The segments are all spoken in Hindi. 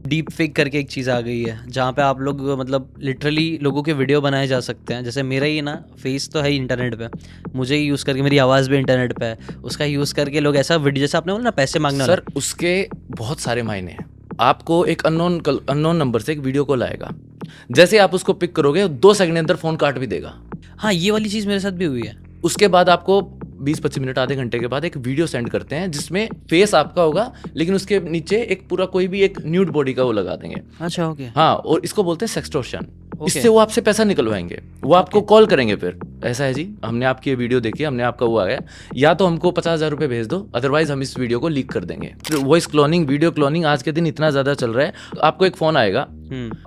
डीप फेक करके एक चीज़ आ गई है जहाँ पे आप लोग मतलब लिटरली लोगों के वीडियो बनाए जा सकते हैं। जैसे मेरा ही ना फेस तो है ही इंटरनेट पे, मुझे ही यूज़ करके, मेरी आवाज़ भी इंटरनेट पे है, उसका यूज़ करके लोग ऐसा वीडियो, जैसे आपने बोला ना पैसे मांगने वाला। सर उसके बहुत सारे मायने हैं। आपको एक अननोन नंबर से एक वीडियो कॉल आएगा, जैसे आप उसको पिक करोगे 2 सेकंड के अंदर फ़ोन काट भी देगा। हाँ, ये वाली चीज़ मेरे साथ भी हुई है। उसके बाद आपको 20-25 मिनट आधे घंटे के बाद एक वीडियो सेंड करते हैं जिसमें फेस आपका होगा, लेकिन उसके नीचे एक पूरा कोई भी एक न्यूड बॉडी का वो लगा देंगे। अच्छा, ओके। हाँ, और इसको बोलते हैं सेक्सटॉर्शन। ओके। इससे वो आपसे पैसा निकलवाएंगे, वो आपको कॉल करेंगे, फिर ऐसा है जी हमने आपकी ये वीडियो देखी, हमने आपका वो आया, या तो हमको 50,000 रुपये भेज दो, अदरवाइज हम इस वीडियो को लीक कर देंगे। वॉइस क्लोनिंग, वीडियो क्लोनिंग आज के दिन इतना ज़्यादा चल रहा है। आपको एक फ़ोन आएगा,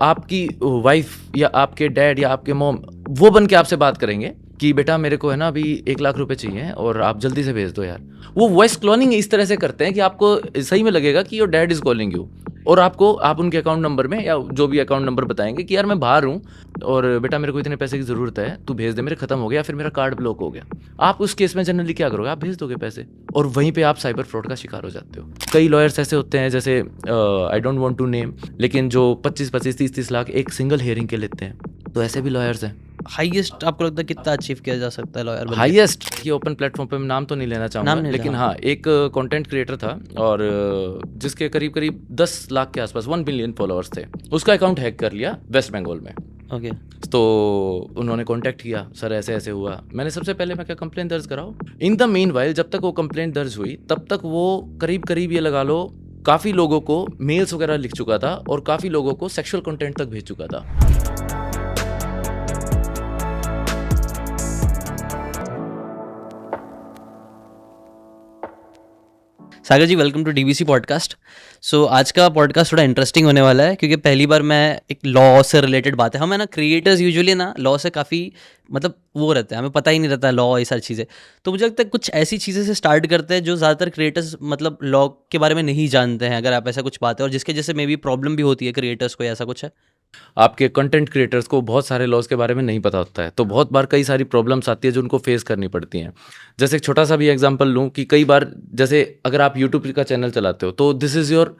आपकी वाइफ या आपके डैड या आपके मॉम वो बन के आपसे बात करेंगे कि बेटा मेरे को है ना अभी 1 लाख रुपए चाहिए और आप जल्दी से भेज दो यार। वो वॉइस क्लोनिंग इस तरह से करते हैं कि आपको सही में लगेगा कि your dad is calling you, और आप उनके अकाउंट नंबर में या जो भी अकाउंट नंबर बताएंगे कि यार मैं बाहर हूँ और बेटा मेरे को इतने पैसे की ज़रूरत है, तू भेज दे, मेरे खत्म हो गया, फिर मेरा कार्ड ब्लॉक हो गया। आप उस केस में जनरली क्या करोगे, आप भेज दोगे पैसे, और वहीं पे आप साइबर फ्रॉड का शिकार हो जाते हो। कई लॉयर्स ऐसे होते हैं, जैसे I don't want to name, लेकिन जो 25-25, 30-30 लाख एक सिंगल हियरिंग के लेते हैं, तो ऐसे भी लॉयर्स हैं। हाईएस्ट आपको लगता है कितना अचीव किया जा सकता है लॉयर बनके? हाईएस्ट ये ओपन प्लेटफॉर्म पे मैं नाम तो नहीं लेना चाहूँगा, नाम नहीं लेकिन लेना। हाँ एक कंटेंट क्रिएटर था और जिसके करीब करीब 10 लाख के आसपास 1 बिलियन फॉलोअर्स थे। उसका अकाउंट हैक कर लिया वेस्ट बंगाल में। ओके। तो उन्होंने कांटेक्ट किया, सर ऐसे ऐसे हुआ। मैंने सबसे पहले मैं क्या कंप्लेंट दर्ज कराओ। इन द मीन वाइल जब तक वो कंप्लेंट दर्ज हुई तब तक वो करीब करीब ये लगा लो काफ़ी लोगों को मेल्स वगैरह लिख चुका था और काफ़ी लोगों को सेक्सुअल कंटेंट तक भेज चुका था। सागर जी, वेलकम टू डीबीसी पॉडकास्ट। सो आज का पॉडकास्ट थोड़ा इंटरेस्टिंग होने वाला है क्योंकि पहली बार मैं एक लॉ से रिलेटेड बात है, हम है ना क्रिएटर्स यूजुअली ना लॉ से काफ़ी मतलब वो रहता है, हमें पता ही नहीं रहता लॉ ये सारी चीज़ें। तो मुझे लगता है कुछ ऐसी चीज़ें से स्टार्ट करते हैं जो ज़्यादातर क्रिएटर्स मतलब लॉ के बारे में नहीं जानते हैं, अगर आप ऐसा कुछ बात है, और जिसके जैसे मे बी प्रॉब्लम भी होती है क्रिएटर्स को, ऐसा कुछ है। आपके कंटेंट क्रिएटर्स को बहुत सारे लॉज के बारे में नहीं पता होता है, तो बहुत बार कई सारी प्रॉब्लम्स आती है जो उनको फेस करनी पड़ती हैं। जैसे एक छोटा सा भी एग्जांपल लूँ कि कई बार जैसे अगर आप यूट्यूब का चैनल चलाते हो तो this is your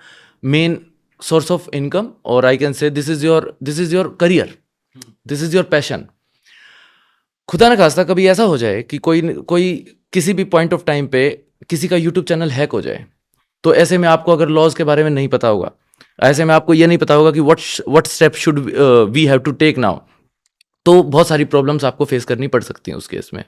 main source of income, और I can say this is your career, this is your passion. खुदा न खास्ता कभी ऐसा हो जाए कि कोई किसी भी पॉइंट ऑफ टाइम पे किसी का यूट्यूब चैनल हैक हो जाए, तो ऐसे में आपको अगर लॉज के बारे में नहीं पता होगा, ऐसे में आपको ये नहीं पता होगा कि what step should we have to take now, तो बहुत सारी प्रॉब्लम्स आपको फेस करनी पड़ सकती हैं उस केस में।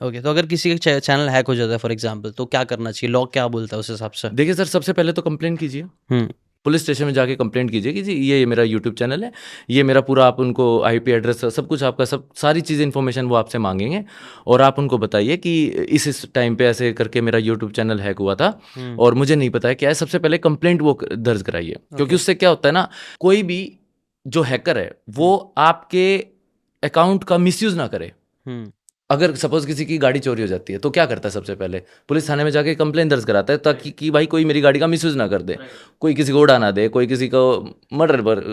ओके, तो अगर किसी का चैनल हैक हो जाता है फॉर एग्जांपल, तो क्या करना चाहिए, लॉ क्या बोलता है उस हिसाब से? देखिए सर, सबसे पहले तो कंप्लेन कीजिए, पुलिस स्टेशन में जाके कंप्लेंट कीजिए कि जी ये मेरा यूट्यूब चैनल है, ये मेरा पूरा, आप उनको आईपी एड्रेस सब कुछ आपका सब सारी चीज़ इन्फॉर्मेशन वो आपसे मांगेंगे, और आप उनको बताइए कि इस टाइम पे ऐसे करके मेरा यूट्यूब चैनल हैक हुआ था और मुझे नहीं पता है क्या है। सबसे पहले कंप्लेंट वो दर्ज कराइए, क्योंकि उससे क्या होता है ना, कोई भी जो हैकर है वो आपके अकाउंट का मिसयूज़ ना करे। अगर सपोज किसी की गाड़ी चोरी हो जाती है तो क्या करता है, सबसे पहले पुलिस थाने में जाके कंप्लेंट दर्ज कराता है ताकि कि भाई कोई मेरी गाड़ी का मिसयूज ना कर दे, कोई किसी को उड़ा ना दे, कोई किसी को मर्डर पर,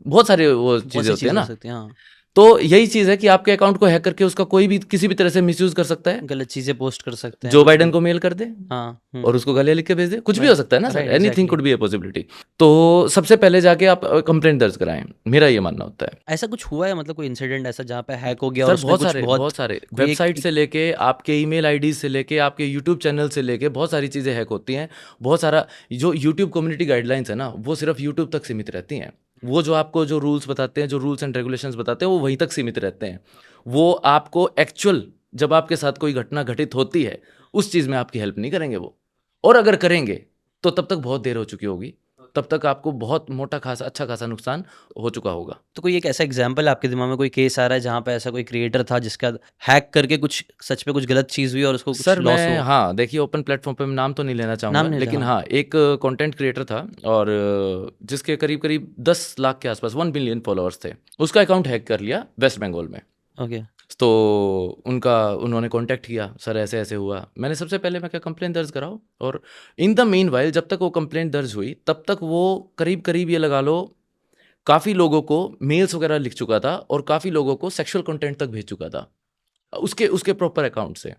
बहुत सारे वो चीज़ें होती है ना। हाँ। तो यही चीज़ है कि आपके अकाउंट को हैक करके उसका कोई भी किसी भी तरह से मिसयूज कर सकता है, गलत चीज़ें पोस्ट कर सकते हैं, जो बाइडन को मेल कर दे हाँ, और उसको गालियाँ लिख के भेज दे, कुछ भी हो सकता है ना sir, anything could be a possibility. तो सबसे पहले जाके आप कंप्लेंट दर्ज कराएं, मेरा ये मानना होता है। ऐसा कुछ हुआ है मतलब कोई इंसिडेंट ऐसा जहाँ पे हैक हो गया? सर और बहुत सारे वेबसाइट से लेके आपके ईमेल आईडी से लेके आपके यूट्यूब चैनल से लेके बहुत सारी चीज़ें हैक होती हैं। बहुत सारा जो यूट्यूब कम्युनिटी गाइडलाइंस है ना, वो सिर्फ यूट्यूब तक सीमित रहती हैं। वो जो आपको जो रूल्स बताते हैं, जो रूल्स एंड रेगुलेशंस बताते हैं, वो वहीं तक सीमित रहते हैं। वो आपको एक्चुअल जब आपके साथ कोई घटना घटित होती है उस चीज़ में आपकी हेल्प नहीं करेंगे वो, और अगर करेंगे तो तब तक बहुत देर हो चुकी होगी, तब तक आपको बहुत मोटा खासा अच्छा खासा नुकसान हो चुका होगा। तो कोई एक ऐसा एग्जाम्पल आपके दिमाग में, कोई केस आ रहा है जहाँ पे ऐसा कोई क्रिएटर था जिसका हैक करके कुछ सच में कुछ गलत चीज़ हुई और उसको कुछ सर लॉस मैं हुआ? हाँ देखिए, ओपन प्लेटफॉर्म पे मैं नाम तो नहीं लेना चाहूँगा, नाम नहीं लेकिन लेना। हाँ एक कंटेंट क्रिएटर था और जिसके करीब करीब 10 लाख के आसपास 1 बिलियन फॉलोअर्स थे। उसका अकाउंट हैक कर लिया वेस्ट बंगाल में। ओके। तो उन्होंने कांटेक्ट किया, सर ऐसे ऐसे हुआ। मैंने सबसे पहले मैं क्या कंप्लेंट दर्ज कराओ, और इन द मीन वाइल जब तक वो कंप्लेंट दर्ज हुई तब तक वो करीब करीब ये लगा लो काफ़ी लोगों को मेल्स वगैरह लिख चुका था और काफ़ी लोगों को सेक्सुअल कंटेंट तक भेज चुका था उसके उसके प्रॉपर अकाउंट से।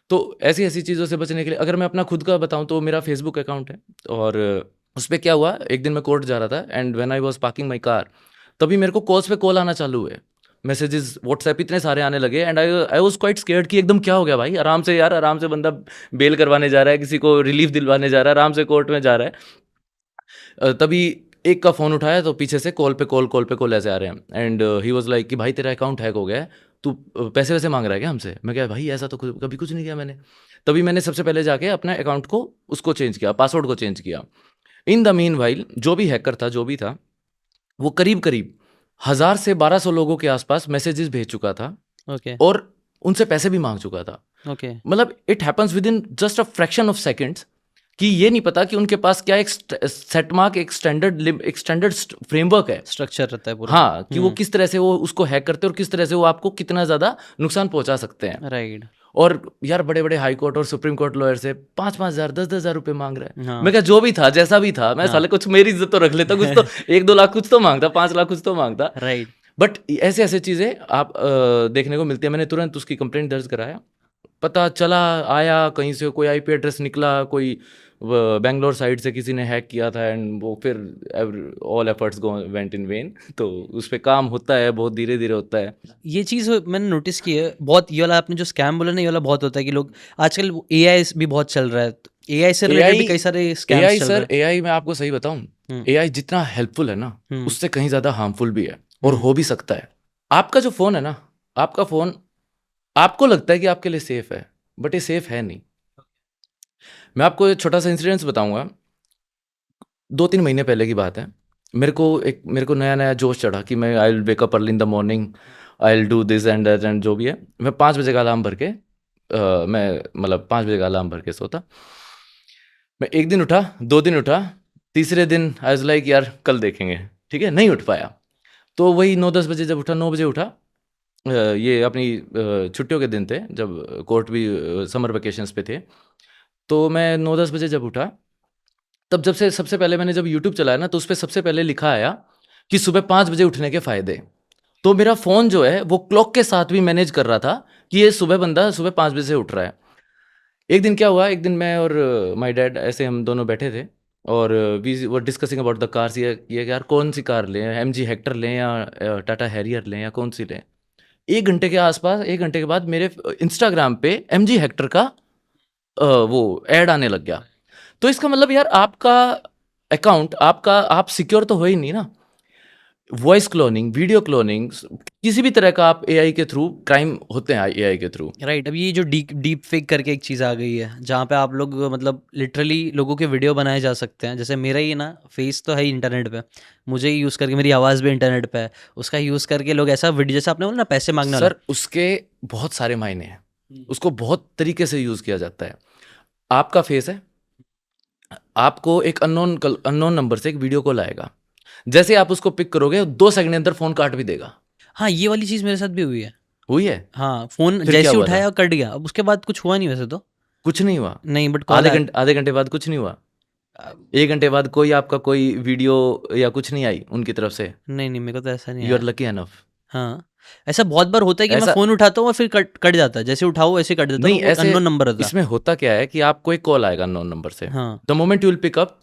तो ऐसी ऐसी चीज़ों से बचने के लिए अगर मैं अपना खुद का बताऊं तो मेरा फेसबुक अकाउंट है, और उस पे क्या हुआ, एक दिन मैं कोर्ट जा रहा था and when I was parking my car, तभी मेरे को कॉल्स पे कॉल आना चालू हुए, मैसेजेस व्हाट्सएप इतने सारे आने लगे and I was quite scared कि एकदम क्या हो गया भाई, आराम से यार, आराम से बंदा बेल करवाने जा रहा है, किसी को रिलीफ दिलवाने जा रहा है, आराम से कोर्ट में जा रहा है। तभी एक का फ़ोन उठाया तो पीछे से कॉल पे कॉल ऐसे आ रहे हैं एंड ही वाज लाइक कि भाई तेरा अकाउंट हैक हो गया है, तू पैसे वैसे मांग रहा है क्या हमसे? मैं क्या भाई ऐसा तो कभी कुछ नहीं किया मैंने। तभी मैंने सबसे पहले जाके अपना अकाउंट को उसको चेंज किया, पासवर्ड को चेंज किया। इन द मीन वाइल जो भी हैकर था, जो भी था, वो करीब करीब 1000 से 1200 लोगों के आसपास मैसेजेस भेज चुका था ओके, और उनसे पैसे भी मांग चुका था। ओके, मतलब it happens with in just a fraction of seconds, कि ये नहीं पता कि उनके पास क्या एक सेट मार्क, एक स्टैंडर्ड फ्रेमवर्क है। स्ट्रक्चर रहता है पूरा। हाँ, कि वो किस तरह से वो उसको हैक करते हैं और किस तरह से वो आपको कितना ज़्यादा नुकसान पहुंचा सकते हैं। राइट। और यार बड़े बड़े हाई कोर्ट और सुप्रीम कोर्ट लॉयर से 5-5 हज़ार 10-10 हज़ार रुपये मांग रहा है। हाँ। मैं क्या, जो भी था जैसा भी था, मैं साले कुछ मेरी इज्जत तो रख लेता, कुछ तो 1-2 लाख कुछ तो मांगता, 5 लाख कुछ तो मांगता। राइट। बट ऐसे ऐसे चीज़ें आप देखने को मिलती है। मैंने तुरंत उसकी कंप्लेंट दर्ज कराया, पता चला, आया कहीं से कोई आईपी एड्रेस निकला, कोई बैंगलोर साइड से किसी ने हैक किया था एंड वो फिर all efforts go went in when. तो उस पे काम होता है, बहुत धीरे धीरे होता है। ये चीज़ मैंने नोटिस की है बहुत, ये वाला आपने जो स्कैम बोला ना, ये वाला बहुत होता है कि लोग आजकल एआई भी बहुत चल रहा है, तो एआई से रिलेटेड भी कई सारे स्कैम्स एआई चल रहे सर, एआई मैं आपको सही बताऊं, एआई जितना हेल्पफुल है ना, उससे कहीं ज़्यादा हार्मफुल भी है और हो भी सकता है। आपका जो फ़ोन है ना, आपका फ़ोन आपको लगता है कि आपके लिए सेफ है, बट ये सेफ है नहीं। मैं आपको एक छोटा सा इंसिडेंस बताऊंगा। 2-3 महीने पहले की बात है। मेरे को नया नया जोश चढ़ा कि मैं I will wake up early in the morning, I will do this and that and जो भी है। मैं 5 बजे का अलार्म भर के मैं मतलब 5 बजे का अलार्म भर के सोता। मैं एक दिन उठा, 2 दिन उठा, तीसरे दिन आई वाज लाइक यार कल देखेंगे, ठीक है, नहीं उठ पाया। तो वही 9-10 बजे जब उठा, 9 बजे उठा, ये अपनी छुट्टियों के दिन थे जब कोर्ट भी समर वेकेशंस पे थे। तो मैं 9-10 बजे जब उठा, तब जब से सबसे पहले मैंने जब यूट्यूब चलाया ना, तो उस पे सबसे पहले लिखा आया कि सुबह 5 बजे उठने के फ़ायदे। तो मेरा फ़ोन जो है वो क्लॉक के साथ भी मैनेज कर रहा था कि ये बंदा सुबह 5 बजे से उठ रहा है। एक दिन क्या हुआ, एक दिन मैं और माय डैड ऐसे हम दोनों बैठे थे और we were discussing about the cars. ये यार कौन सी कार लें, एमजी हेक्टर लें या टाटा हैरियर लें या कौन सी लें। 1 घंटे के आसपास, 1 घंटे के बाद मेरे इंस्टाग्राम पे एमजी हेक्टर का वो ऐड आने लग गया। तो इसका मतलब यार आपका अकाउंट, आपका, आप सिक्योर तो हो ही नहीं ना। वॉइस क्लोनिंग, वीडियो क्लोनिंग, किसी भी तरह का आप एआई के थ्रू क्राइम होते हैं एआई के थ्रू। राइट। अब ये जो डीप फेक करके एक चीज़ आ गई है, जहाँ पे आप लोग मतलब लिटरली लोगों के वीडियो बनाए जा सकते हैं। जैसे मेरा ही ना फेस तो है ही इंटरनेट पे, मुझे ही यूज़ करके, मेरी आवाज़ भी इंटरनेट पे है, उसका यूज़ करके लोग ऐसा वीडियो, जैसे आपने बोला ना पैसे मांगने वाला। सर उसके बहुत सारे मायने हैं, उसको बहुत तरीके से यूज़ किया जाता है। आपका फेस है, आपको एक अननोन नंबर से एक वीडियो कॉल आएगा, जैसे आप उसको पिक करोगे 2 सेकंड के अंदर फ़ोन काट भी देगा। हाँ, ये वाली चीज़ मेरे साथ भी हुई है। हुई है? हाँ, फ़ोन फिर क्या जैसे हुआ था? उठाया कट गया, अब उसके बाद कुछ हुआ नहीं वैसे तो। कुछ नहीं हुआ। नहीं, बट कॉल आया। आधे घंटे बाद कुछ नहीं हुआ। 1 घंटे बाद कोई आपका कोई वीडियो या कुछ नहीं आई उनकी तरफ से। नहीं, नहीं, मेरे को तो ऐसा नहीं यू आर आया। Lucky enough. हाँ, ऐसा बहुत बार होता है कि मैं ऐसा फ़ोन उठाता हूँ और फिर कट कट जाता है, जैसे उठाओ वैसे कट देता है, नहीं, वो ऐसे अननोन नंबर होता है। इसमें होता क्या है कि आपको एक कॉल आएगा अननोन नंबर से। हाँ। The moment you will pick up,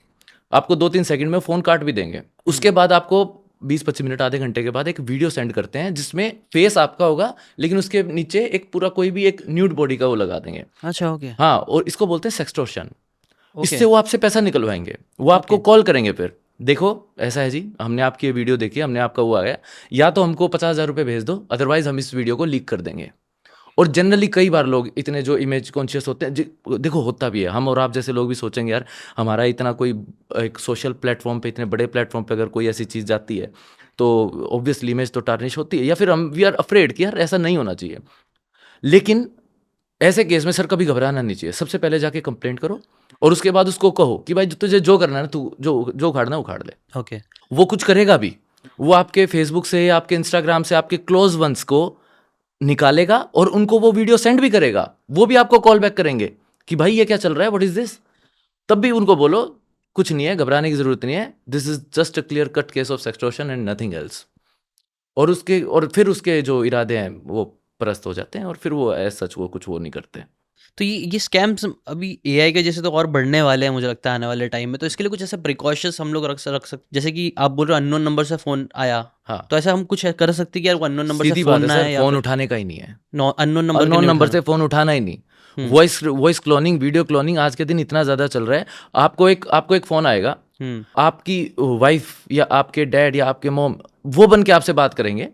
आपको 2-3 सेकंड में फ़ोन काट भी देंगे। उसके बाद आपको 20-25 मिनट, आधे घंटे के बाद एक वीडियो सेंड करते हैं जिसमें फेस आपका होगा, लेकिन उसके नीचे एक पूरा कोई भी एक न्यूड बॉडी का वो लगा देंगे। अच्छा, ओके, हाँ, और इसको बोलते हैं सेक्सटॉर्शन। ओके, इससे वो आपसे पैसा निकलवाएंगे, वो आपको कॉल करेंगे, फिर देखो ऐसा है जी, हमने आपकी ये वीडियो देखी, हमने आपका वो आ गया, या तो हमको 50,000 रुपये भेज दो, अदरवाइज हम इस वीडियो को लीक कर देंगे। और जनरली कई बार लोग इतने जो इमेज कॉन्शियस होते हैं देखो होता भी है, हम और आप जैसे लोग भी सोचेंगे यार हमारा इतना कोई एक सोशल प्लेटफॉर्म पे, इतने बड़े प्लेटफॉर्म पे अगर कोई ऐसी चीज़ जाती है तो ऑब्वियसली इमेज तो टार्निश होती है, या फिर हम वी आर अफ्रेड कि यार ऐसा नहीं होना चाहिए। लेकिन ऐसे केस में सर कभी घबराना नहीं चाहिए। सबसे पहले जाके कंप्लेंट करो और उसके बाद उसको कहो कि भाई तुझे जो करना है ना, तू जो जो उखाड़ना है उखाड़ ले। ओके, वो कुछ करेगा भी, वो आपके फेसबुक से, आपके इंस्टाग्राम से आपके क्लोज वंस को निकालेगा और उनको वो वीडियो सेंड भी करेगा। वो भी आपको कॉल बैक करेंगे कि भाई ये क्या चल रहा है, व्हाट इज दिस। तब भी उनको बोलो कुछ नहीं है, घबराने की जरूरत नहीं है, this is just a clear cut case of sextortion and nothing else. और फिर उसके जो इरादे हैं वो परस्त हो जाते हैं और फिर वो एज सच वो कुछ वो नहीं करते। तो ये स्कैम्स अभी एआई के जैसे तो और बढ़ने वाले हैं मुझे लगता है आने वाले टाइम में, तो इसके लिए कुछ ऐसे प्रिकॉशंस हम लोग रख सकते, जैसे कि आप बोल रहे हो अननोन नंबर से फ़ोन आया, हाँ, तो ऐसा हम कुछ कर सकते हैं कि यार वो अननोन नंबर से सीधी बात फ़ोन है ना सर, आए या फ़ोन फिर उठाने का ही नहीं है। अननोन नंबर के अननोन नहीं नंबर उठाना। से फ़ोन उठाना ही नहीं। हुँ, वॉइस क्लोनिंग, वीडियो क्लोनिंग आज के दिन इतना ज़्यादा चल रहा है। आपको एक फ़ोन आएगा, हुँ, आपकी वाइफ़ या आपके डैड या आपके मॉम वो बन के आपसे बात करेंगे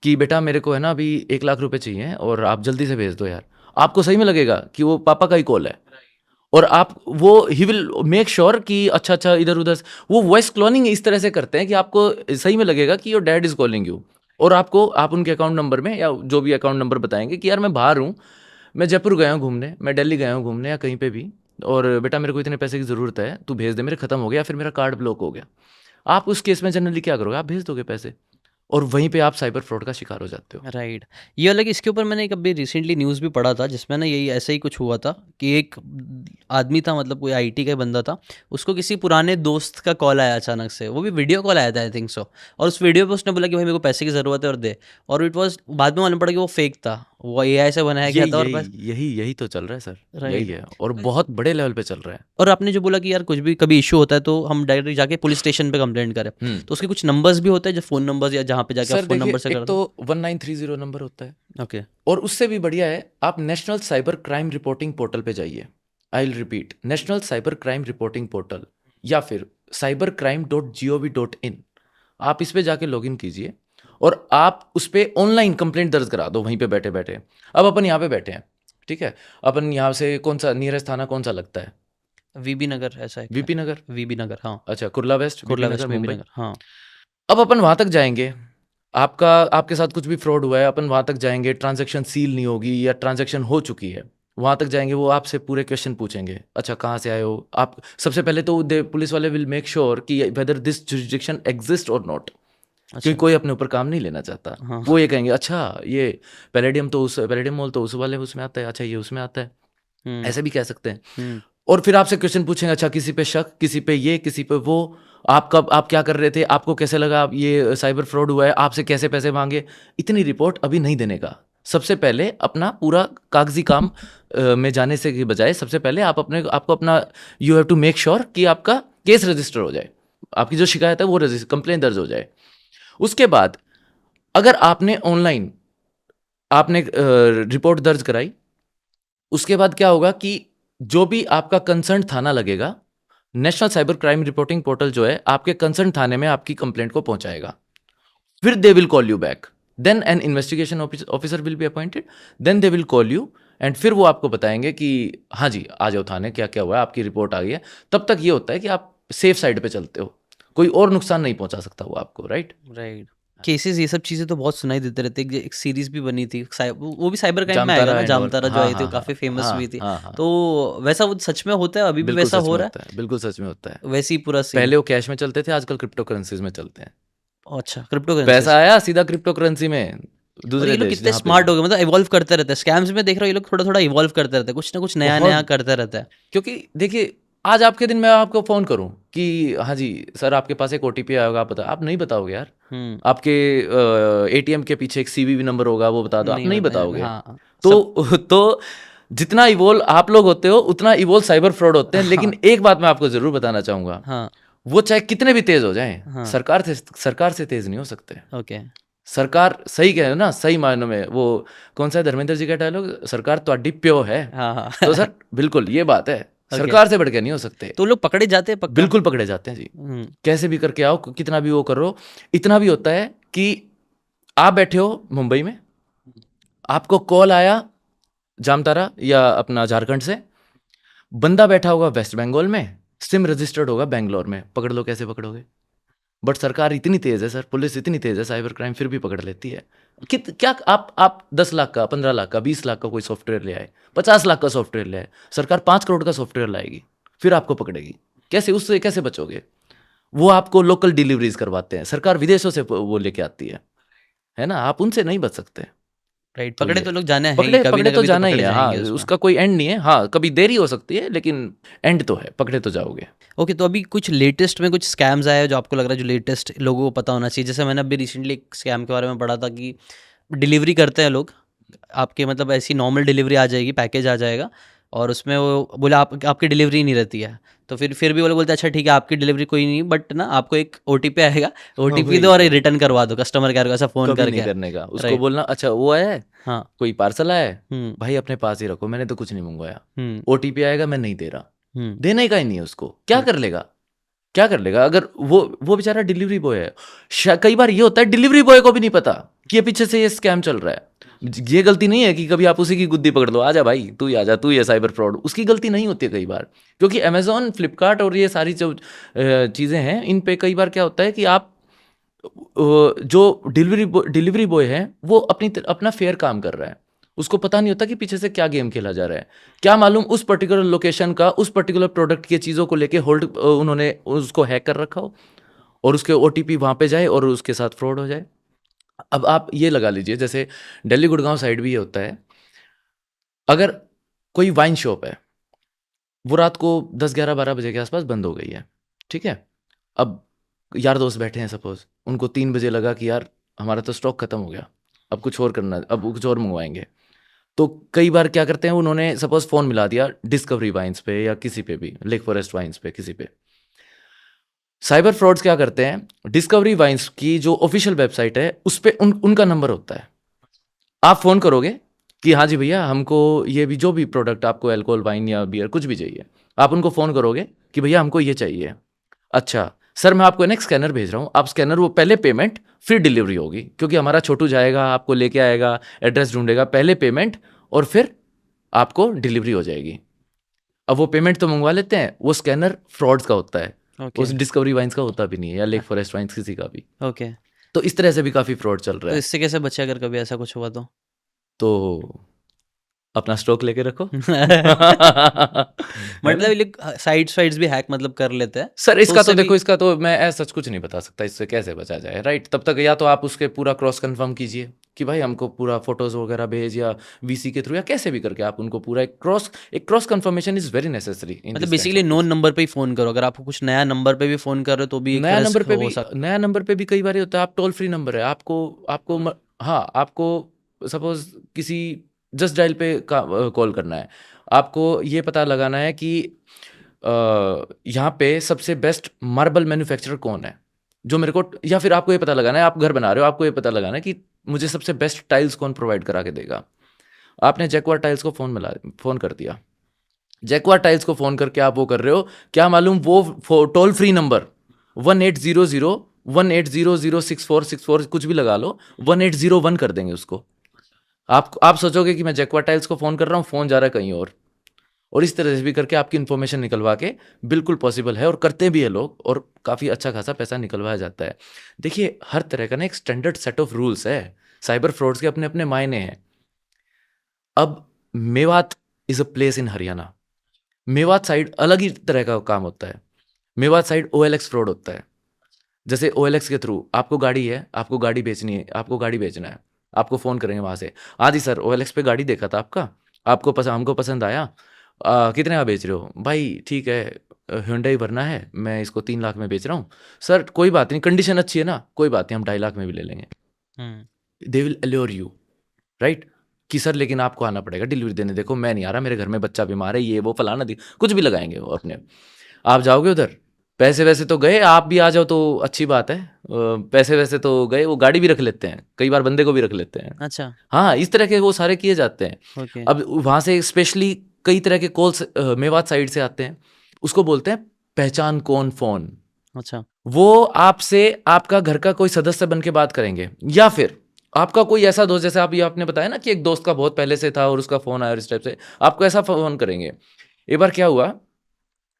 कि बेटा मेरे को है ना अभी 1 लाख रुपए चाहिए और आप जल्दी से भेज दो यार। आपको सही में लगेगा कि वो पापा का ही कॉल है। और आप वो ही विल मेक श्योर कि अच्छा इधर-उधर वो वॉइस क्लोनिंग इस तरह से करते हैं कि आपको सही में लगेगा कि your dad is calling you. और आप उनके अकाउंट नंबर में या जो भी अकाउंट नंबर बताएँगे कि यार मैं बाहर हूँ, मैं जयपुर गया हूँ घूमने, मैं दिल्ली गया हूँ घूमने या कहीं पे भी और बेटा मेरे को इतने पैसे की ज़रूरत है, तू भेज दे, मेरे खत्म हो गया या फिर मेरा कार्ड ब्लॉक हो गया। आप उस केस में जनरली क्या करोगे? आप भेज दोगे पैसे और वहीं पे आप साइबर फ्रॉड का शिकार हो जाते हो। राइट। ये अलग, इसके ऊपर मैंने एक अभी रिसेंटली न्यूज़ भी पढ़ा था जिसमें ना यही ऐसा ही कुछ हुआ था कि एक आदमी था, मतलब कोई आईटी का ही बंदा था, उसको किसी पुराने दोस्त का कॉल आया अचानक से, वो भी वीडियो कॉल आया था आई थिंक सो, और उस वीडियो पे उसने बोला कि भाई मेरे को पैसे की ज़रूरत है और दे, और इट वाज बाद में मालूम पड़ा कि वो फेक था, वो एआई से बनाया गया यही था और यही बस। यही यही तो चल रहा है सर, यही राइट। है और बहुत बड़े लेवल पे चल रहा है। और आपने जो बोला कि यार कुछ भी कभी इशू होता है तो हम डायरेक्ट जाके पुलिस स्टेशन पे कंप्लेंट करें, हुँ। तो उसके कुछ नंबर्स भी होते हैं जो फ़ोन नंबर्स या जहाँ पे जाके आप सर फ़ोन नंबर देखिए, से एक कर तो दो। 1930 नंबर होता है ओके। और उससे भी बढ़िया है आप national cyber crime reporting portal पे जाइए। I will repeat, national cyber crime reporting portal या फिर cybercrime.gov.in। आप इस पे जाके लॉगिन कीजिए और आप उस पे ऑनलाइन कंप्लेंट दर्ज करा दो वहीं पे बैठे-बैठे। अब अपन यहाँ पे बैठे हैं, ठीक है? अपन यहाँ से कौन-सा नियरेस्ट थाना कौन-सा लगता है? वीबी नगर ऐसा एक है। वीपी नगर? वीबी नगर, हाँ। अच्छा, कुर्ला वेस्ट, वीपी कुर्ला नगर, वेस्ट वीबी मुंबई। नगर, हाँ। अब अपन वहाँ तक जाएँगे, आपके साथ कुछ भी फ्रॉड हुआ है, अपन वहाँ तक जाएँगे, ट्रांज़ैक्शन सील नहीं होगी या ट्रांज़ैक्शन हो चुकी है। वहाँ तक जाएँगे, वो आपसे पूरे क्वेश्चन पूछेंगे। अच्छा, कहाँ से आए हो? आप सबसे पहले तो दे पुलिस वाले विल मेक श्योर कि वेदर दिस जुरिसडिक्शन एक्सिस्ट और नॉट, अच्छा। क्योंकि कोई अपने ऊपर काम नहीं लेना चाहता। हाँ। वो ये कहेंगे, अच्छा ये पैलेडियम मॉल तो उस वाले उसमें आता है, अच्छा ये उसमें आता है। हुँ, ऐसे भी कह सकते हैं। हुँ, और फिर आपसे क्वेश्चन पूछेंगे, अच्छा किसी पे शक, किसी पे ये, किसी पे वो, आप क्या कर रहे थे, आपको कैसे लगा आप ये साइबर फ्रॉड हुआ है, आपसे कैसे पैसे मांगे। इतनी रिपोर्ट अभी नहीं देने का। सबसे पहले अपना पूरा कागजी काम में जाने से के बजाय सबसे पहले आपको अपना you have to make sure कि आपका केस रजिस्टर हो जाए, आपकी जो शिकायत है वो रजिस्टर कंप्लेन दर्ज हो जाए। उसके बाद अगर आपने ऑनलाइन आपने रिपोर्ट दर्ज कराई, उसके बाद क्या होगा कि जो भी आपका कंसर्न थाना लगेगा, national cyber crime reporting portal जो है आपके कंसर्न थाने में आपकी कंप्लेंट को पहुंचाएगा। फिर they will call you back, then an investigation officer will be appointed, then they will call you and फिर वो आपको बताएंगे कि हाँ जी आ जाओ थाने, क्या क्या हुआ है, आपकी रिपोर्ट आ गई है। तब तक ये होता है कि आप सेफ साइड पे चलते हो, कोई और नुकसान नहीं पहुंचा सकता वो आपको, राइट। राइट। केसेज़ ये सब चीज़ें तो बहुत सुनाई देते रहते हैं। एक सीरीज़ भी बनी थी, वो भी साइबर क्राइम में आएगा जामतारा ना, एंड ऑल, जामतारा जो हाँ आई थी, हाँ वो हाँ काफ़ी फेमस हाँ हुई थी। हाँ हाँ, तो वैसा वो सच में होता है, अभी भी बिल्कुल वैसा सच हो में रहा होता है, बिल्कुल सच में होता है। है? वैसे ही पूरा सीन? पहले वो कैश में चलते थे, आजकल क्रिप्टो करेंसीज में चलते हैं। अच्छा, क्रिप्टो करेंसीज़। पैसा आया सीधा क्रिप्टो करेंसी में, और ये दूसरे लोग देश कितने जहाँ पे भी। स्मार्ट हो गए, मतलब इवॉल्व करते रहते हैं। स्कैम्स में देख रहा हूँ ये लोग थोड़ा-थोड़ा इवॉल्व करते रहते हैं, कुछ ना कुछ नया-नया बहुत, करते रहता है। क्योंकि देखिए आज आपके दिन मैं आपको फ़ोन करूँ कि हाँ जी सर आपके पास एक ओटीपी आया होगा, आप नहीं बताओगे यार। हुँ, आपके एटीएम के पीछे एक सीवीवी नंबर होगा, वो बता दो, आप नहीं नहीं बताया, बताओगे। हाँ, सब। तो जितना इवोल्व आप लोग होते हो उतना इवोल्व साइबर फ्रॉड होते हैं। हाँ, लेकिन एक बात मैं आपको ज़रूर बताना चाहूँगा, हाँ, वो चाहे कितने भी तेज़ हो जाएँ, हाँ, सरकार से तेज़ नहीं हो सकते। ओके। सरकार सही कह रहे हो ना, सही मायनों में वो कौन सा है धर्मेंद्र जी का डायलॉग, सरकार ਤੁਹਾਡੀ प्यो है। हाँ, हाँ। तो सर बिल्कुल ये बात है, ओके, सरकार से बढ़ के नहीं हो सकते। तो लोग पकड़े जाते हैं पक्का? बिल्कुल पकड़े जाते हैं जी, हुँ, कैसे भी करके आओ, कितना भी वो करो। इतना भी होता है कि आप बैठे हो मुंबई में, आपको कॉल आया जामतारा या अपना झारखंड से, बंदा बैठा होगा वेस्ट बंगाल में, सिम रजिस्टर्ड होगा बैंगलोर में, पकड़ लो, कैसे पकड़ोगे? बट सरकार इतनी तेज है सर, पुलिस इतनी तेज है, साइबर क्राइम फिर भी पकड़ लेती है। क्या आप 10 लाख का, 15 लाख का, 20 लाख का कोई सॉफ्टवेयर ले आए, 50 लाख का सॉफ्टवेयर ले आए, सरकार 5 करोड़ का सॉफ्टवेयर लाएगी, फिर आपको पकड़ेगी। कैसे, उससे कैसे बचोगे? वो आपको लोकल डिलीवरीज करवाते हैं, सरकार विदेशों से वो लेके आती है ना, आप उनसे नहीं बच सकते। राइट, तो पकड़े ये तो लोग जाना है ही, पकड़े कभी पकड़े ना तो कभी तो जाना ही पकड़े है, हाँ, जाएँगे उसमें। उसका कोई एंड नहीं है। हाँ, कभी देरी हो सकती है लेकिन एंड तो है, पकड़े तो जाओगे। ओके, तो अभी कुछ लेटेस्ट में कुछ स्कैम्स आए हैं जो आपको लग रहा है जो लेटेस्ट लोगों को पता होना चाहिए? जैसे मैंने अभी रिसेंटली एक स्कैम के बारे में पढ़ा था कि डिलीवरी करते हैं लोग, आपके मतलब ऐसी नॉर्मल डिलीवरी आ जाएगी, पैकेज आ जाएगा, और उसमें वो बोला आपकी डिलीवरी नहीं रहती है, तो फिर भी वो लोग बोलते हैं अच्छा ठीक है आपकी डिलीवरी कोई नहीं, बट ना आपको एक OTP आएगा, हाँ OTP वही दो और तो, रिटर्न करवा दो कस्टमर केयर को, ऐसा फ़ोन कभी नहीं करके। करने का, उसको राइट। बोलना अच्छा वो आया है, हाँ। कोई पार्सल आया है, हम्म। भाई अपने पास ही रखो, मैंने तो कुछ नहीं मंगवाया, हम्म। OTP आएगा मैं नहीं दे रहा, हम्म। देने का ही नहीं है उसको, क्या हम्म। कर लेगा, क्या कर लेगा अगर वो बेचारा डिलीवरी बॉय है। कई बार ये होता है डिलीवरी बॉय को भी नहीं पता कि ये पीछे से ये स्कैम चल रहा है। ये गलती नहीं है कि कभी आप उसी की गुद्दी पकड़ लो, आजा भाई तू ही आजा, तू ही है साइबर फ्रॉड, उसकी गलती नहीं होती है कई बार, क्योंकि अमेजोन फ्लिपकार्ट और ये सारी जो चीज़ें हैं इन पे कई बार क्या होता है कि आप जो डिलीवरी बॉय है वो अपना फेयर काम कर रहा है, उसको पता नहीं होता कि पीछे से क्या गेम खेला जा रहा है, क्या मालूम उस पर्टिकुलर लोकेशन का उस पर्टिकुलर प्रोडक्ट की चीज़ों को लेके होल्ड उन्होंने उसको हैक कर रखा हो और उसके OTP वहाँ पे जाए और उसके साथ फ्रॉड हो जाए। अब आप ये लगा लीजिए जैसे दिल्ली गुड़गांव साइड भी ये होता है, अगर कोई वाइन शॉप है वो रात को 10 11 12 बजे के आसपास बंद हो गई है, ठीक है, अब यार दोस्त बैठे हैं सपोज, उनको 3 बजे लगा कि यार हमारा तो स्टॉक खत्म हो गया, अब कुछ और करना, अब कुछ और मंगवाएंगे, तो कई बार क्या करते हैं उन्होंने सपोज फ़ोन मिला दिया डिस्कवरी वाइन्स पे या किसी पे भी, लेक फॉरेस्ट वाइन्स पे, किसी पे। साइबर फ्रॉड्स क्या करते हैं, डिस्कवरी वाइन्स की जो ऑफिशियल वेबसाइट है उस पे उनका नंबर होता है, आप फ़ोन करोगे कि हाँ जी भैया हमको ये भी जो भी प्रोडक्ट आपको अल्कोहल वाइन या बियर कुछ भी चाहिए, आप उनको फ़ोन करोगे कि भैया हमको ये चाहिए, अच्छा सर मैं आपको एक स्कैनर भेज रहा हूँ, आप स्कैनर वो पहले पेमेंट फिर डिलीवरी होगी, क्योंकि हमारा छोटू जाएगा आपको लेके आएगा, एड्रेस ढूंढेगा, पहले पेमेंट और फिर आपको डिलीवरी हो जाएगी। अब वो पेमेंट तो मंगवा लेते हैं, वो स्कैनर फ्रॉड्स का होता है, ओके। उस डिस्कवरी वाइन्स का होता भी नहीं है या लेक फॉरेस्ट वाइन्स किसी का भी। ओके। तो इस तरह से भी काफ़ी फ्रॉड चल रहा तो है। इससे कैसे बचे अगर कभी ऐसा कुछ हुआ तो? तो अपना स्टॉक लेके रखो। है मतलब ना? ये लोग साइड्स वाइड्स भी हैक मतलब कर लेते हैं, सर तो इसका तो उससे भी। देखो, इसका तो मैं ऐसा सच कुछ नहीं बता सकता, इससे कैसे बचा जाए, राइट? तब तक या तो आप उसके पूरा क्रॉस कंफर्म कीजिए कि भाई हमको पूरा फोटोज वगैरह भेज, या VC के थ्रू या कैसे भी करके आप उनको पूरा एक cross confirmation is very necessary in मतलब this kinds basically of known things. Number पे ही फ़ोन करो, अगर आपको कुछ नया नंबर पे भी फ़ोन कर रहे हो तो भी एक नया नंबर रिस्क पे हो भी, सकता नया नंबर पे भी कई बार ये होता है, आप टोल फ्री नंबर है, आपको आपको हाँ आपको सपोज किसी जस्ट डायल पे कॉल करना है, आपको ये पता लगाना है कि यहाँ पे सबसे बेस्ट मार्बल मैन्युफैक्चरर कौन है जो मेरे को, या फिर आपको ये पता लगाना है, आप घर बना रहे हो, आपको ये पता लगाना है कि मुझे सबसे बेस्ट टाइल्स कौन प्रोवाइड करा के देगा। आपने जैक्वार टाइल्स को फ़ोन कर दिया, जैक्वार टाइल्स को फ़ोन करके आप वो कर रहे हो, क्या मालूम वो टोल फ्री नंबर 1800 कुछ भी लगा लो, 1801 कर देंगे उसको। आप सोचोगे कि मैं जैक्वार टाइल्स को फ़ोन कर रहा हूँ, फ़ोन जा रहा है कहीं और इस तरह से भी करके आपकी इन्फॉर्मेशन निकलवा के बिल्कुल पॉसिबल है, और करते भी है लोग, और काफ़ी अच्छा खासा पैसा निकलवाया जाता है। देखिए हर तरह का ना एक स्टैंडर्ड सेट ऑफ रूल्स है, साइबर फ्रॉड्स के अपने अपने मायने हैं। अब Mewat is a place in Haryana, Mewat side अलग ही तरह का काम होता है, मेवात साइड OLX फ्रॉड होता है। जैसे OLX के थ्रू आपको गाड़ी है, आपको गाड़ी बेचनी है, आपको गाड़ी बेचना है, आपको फ़ोन करेंगे वहाँ से, हाँ जी सर OLX पे गाड़ी देखा था आपका, आपको हमको पसंद आया, कितने का बेच रहे हो भाई, ठीक है Hyundai भरना है, मैं इसको 3 लाख में बेच रहा हूँ, सर कोई बात नहीं, कंडीशन अच्छी है ना, कोई बात नहीं हम 2.5 लाख में भी ले लेंगे। They will allure you, right, कि सर लेकिन आपको आना पड़ेगा डिलीवरी देने, देखो मैं नहीं आ रहा, मेरे घर में बच्चा बीमार है, ये वो फलाना कुछ भी लगाएंगे वो अपने। आप जाओगे उधर, पैसे वैसे तो गए, आप भी आ जाओ तो अच्छी बात है, पैसे वैसे तो गए, वो गाड़ी भी रख लेते हैं, कई बार बंदे को भी रख लेते हैं। अच्छा। हाँ इस तरह के वो सारे किए जाते हैं। ओके। अब वहाँ से स्पेशली कई तरह के कॉल्स मेवात साइड से आते हैं, उसको बोलते हैं पहचान कौन फ़ोन। अच्छा। वो आपसे आपका घर का कोई सदस्य बन के बात करेंगे, या फिर आपका कोई ऐसा दोस्त, जैसे आप ये आपने बताया ना कि एक दोस्त का बहुत पहले से था और उसका फ़ोन आया और इस टाइप से आपको ऐसा फ़ोन करेंगे। एक बार क्या हुआ,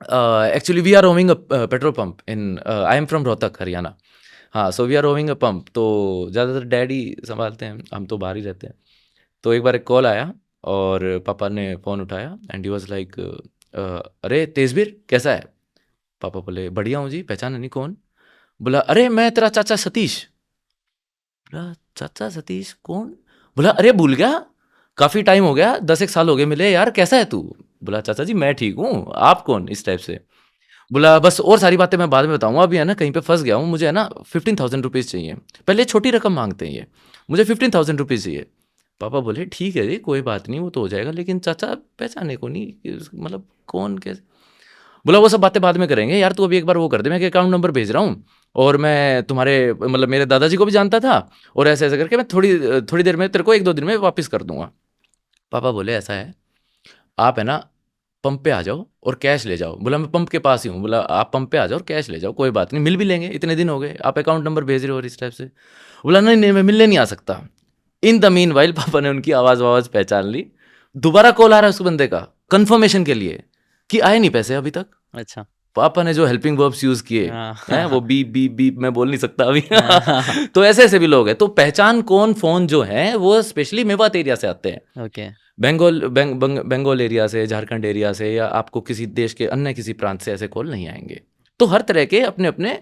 actually we are roving a petrol pump in, I am from Rohtak Haryana. हाँ so we are roving a pump, तो ज़्यादातर डैडी संभालते हैं, हम तो बाहर ही रहते हैं। तो एक बार एक कॉल आया और पापा ने फ़ोन उठाया एंड ही वाज लाइक अरे तेजवीर कैसा है? पापा बोले बढ़िया हूँ जी, पहचाना नहीं कौन? बोला अरे मैं तेरा चाचा सतीश। बोला चाचा सतीश कौन? बोला अरे भूल गया, काफ़ी टाइम हो गया, 10 एक साल हो गए मिले यार, कैसा है तू? बोला चाचा जी मैं ठीक हूँ, आप कौन? इस टाइप से। बोला बस और सारी बातें मैं बाद में बताऊंगा, अभी है ना कहीं पे फंस गया हूँ, मुझे है ना 15,000 रुपीज़ चाहिए। पहले छोटी रकम मांगते हैं ये, मुझे 15,000 रुपीज़ चाहिए। पापा बोले ठीक है जी, कोई बात नहीं, वो तो हो जाएगा, लेकिन चाचा पहचाने को नहीं, मतलब कौन कैसे। बोला वो सब बातें बाद में करेंगे यार, तू अभी एक बार वो कर दे, मैं अकाउंट नंबर भेज रहा हूँ, और मैं तुम्हारे मतलब मेरे दादाजी को भी जानता था, और ऐसे ऐसे करके मैं थोड़ी देर में तेरे को 1-2 दिन में वापस कर दूंगा। पापा बोले ऐसा है, आप है ना पंप पे आ जाओ और कैश ले जाओ। बोला मैं पंप के पास ही हूँ। बोला आप पंप पे आ जाओ और कैश ले जाओ, कोई बात नहीं, मिल भी लेंगे, इतने दिन हो गए, आप अकाउंट नंबर भेज रहे हो और इस टाइप से। बोला नहीं नहीं, मैं मिलने नहीं आ सकता। इन द मीन वाइल पापा ने उनकी आवाज़ पहचान ली। दोबारा कॉल आ रहा है उस बंदे का कंफर्मेशन के लिए कि आए नहीं पैसे अभी तक। अच्छा। पापा ने जो हेल्पिंग वर्ब्स यूज किए हैं, वो बीप बीप बीप मैं बोल नहीं सकता अभी। हाँ। तो ऐसे ऐसे भी लोग हैं। तो पहचान कौन फोन जो है वो स्पेशली मेवात एरिया से आते हैं, ओके। बंगाल एरिया से, झारखंड एरिया से, या आपको किसी देश के अन्य किसी प्रांत से ऐसे कॉल नहीं आएंगे। तो हर तरह के अपने अपने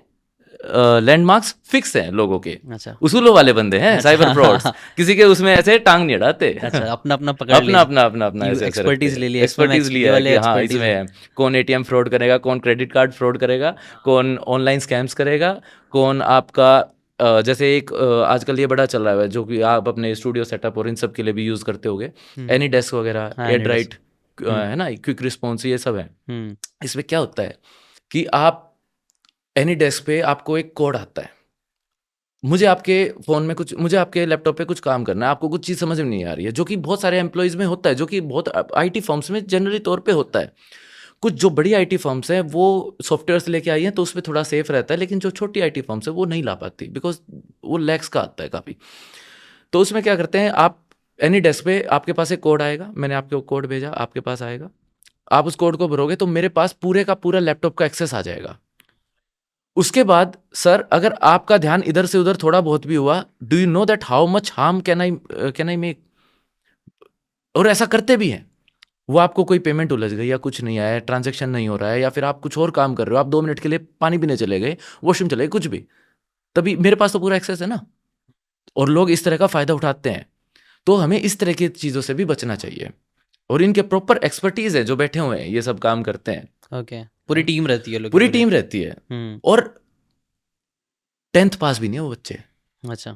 लैंडमार्क्स फिक्स हैं लोगों के। अच्छा। उसूलों वाले बंदे हैं साइबर फ्रॉड्स, किसी के उसमें ऐसे टांग नहीं अड़ाते। अच्छा, अपना अपना पकड़ अपना लिया, अपना अपना अपना ऐसे ऐसे एक्सपर्टीज ले ली, एक्सपर्टीज ये लिया है वाले कि हाँ एक्सपर्टीज इसमें है। है। कौन एटीएम फ्रॉड करेगा, कौन क्रेडिट कार्ड फ्रॉड करेगा, कौन ऑनलाइन स्कैम्स करेगा, कौन आपका जैसे एक आजकल ये बड़ा चल रहा है जो कि आप अपने स्टूडियो सेटअप और इन सब के लिए भी यूज करते होगे, एनी डेस्क वगैरह, हाँ, एयरड्राइट हम्म है ना, क्विक रिस्पॉन्स, ये सब है। हम्म इसमें क्या होता है कि आप एनी डेस्क पे आपको एक कोड आता है, मुझे आपके फ़ोन में कुछ, मुझे आपके लैपटॉप पे कुछ काम करना है, आपको कुछ चीज़ समझ में नहीं आ रही है, जो कि बहुत सारे एम्प्लॉइज़ में होता है, जो कि बहुत आईटी फर्म्स में जनरली तौर पे होता है। कुछ जो बड़ी आईटी फर्म्स हैं वो सॉफ्टवेयर्स लेके आई हैं तो उसमें थोड़ा सेफ रहता है, लेकिन जो छोटी आईटी फर्म्स है वो नहीं ला पाती, बिकॉज वो लैक्स का आता है काफ़ी। तो उसमें क्या करते हैं, आप एनी डेस्क पे आपके पास एक कोड आएगा, मैंने आपको कोड भेजा, आपके पास आएगा, आप उस कोड को भरोगे तो मेरे पास पूरे का पूरा लैपटॉप का एक्सेस आ जाएगा। उसके बाद सर अगर आपका ध्यान इधर से उधर थोड़ा बहुत भी हुआ, do you know that how much harm can I make. और ऐसा करते भी हैं। वो आपको कोई पेमेंट उलझ गई या कुछ नहीं आया, ट्रांजैक्शन नहीं हो रहा है, या फिर आप कुछ और काम कर रहे हो, आप 2 मिनट के लिए पानी पीने चले गए, वॉशरूम चले गए, कुछ भी, तभी मेरे पास तो पूरा एक्सेस है ना। और लोग इस तरह का फायदा उठाते हैं। तो हमें इस तरह की चीज़ों से भी बचना चाहिए। और इनके प्रॉपर एक्सपर्टीज है जो बैठे हुए हैं, ये सब काम करते हैं। ओके, पूरी टीम रहती है लोग, पूरी टीम रहती है। और 10th पास भी नहीं है वो बच्चे, अच्छा।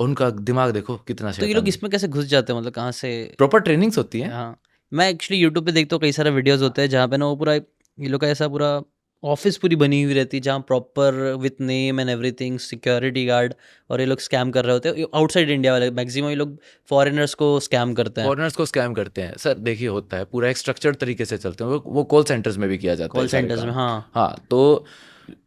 उनका दिमाग देखो कितना तो ये लोग इसमें कैसे घुस जाते हैं, मतलब कहाँ से? प्रॉपर ट्रेनिंग्स होती है। हाँ, मैं एक्चुअली यूट्यूब पे देखता हूँ, कई सारे वीडियोस होते हैं जहाँ पे ना वो पूरा ये लोग का ऐसा पूरा ऑफिस पूरी बनी हुई रहती है, जहाँ proper with name and everything, security guard, और ये लोग स्कैम कर रहे होते हैं आउटसाइड इंडिया वाले। मैक्सिमम ये लोग फॉरेनर्स को स्कैम करते हैं। फॉरेनर्स को स्कैम करते हैं सर, देखिए होता है पूरा एक स्ट्रक्चर्ड तरीके से चलते हैं, वो कॉल सेंटर्स में भी किया जाता है कॉल सारे सेंटर्स में, काम। हाँ। हाँ, तो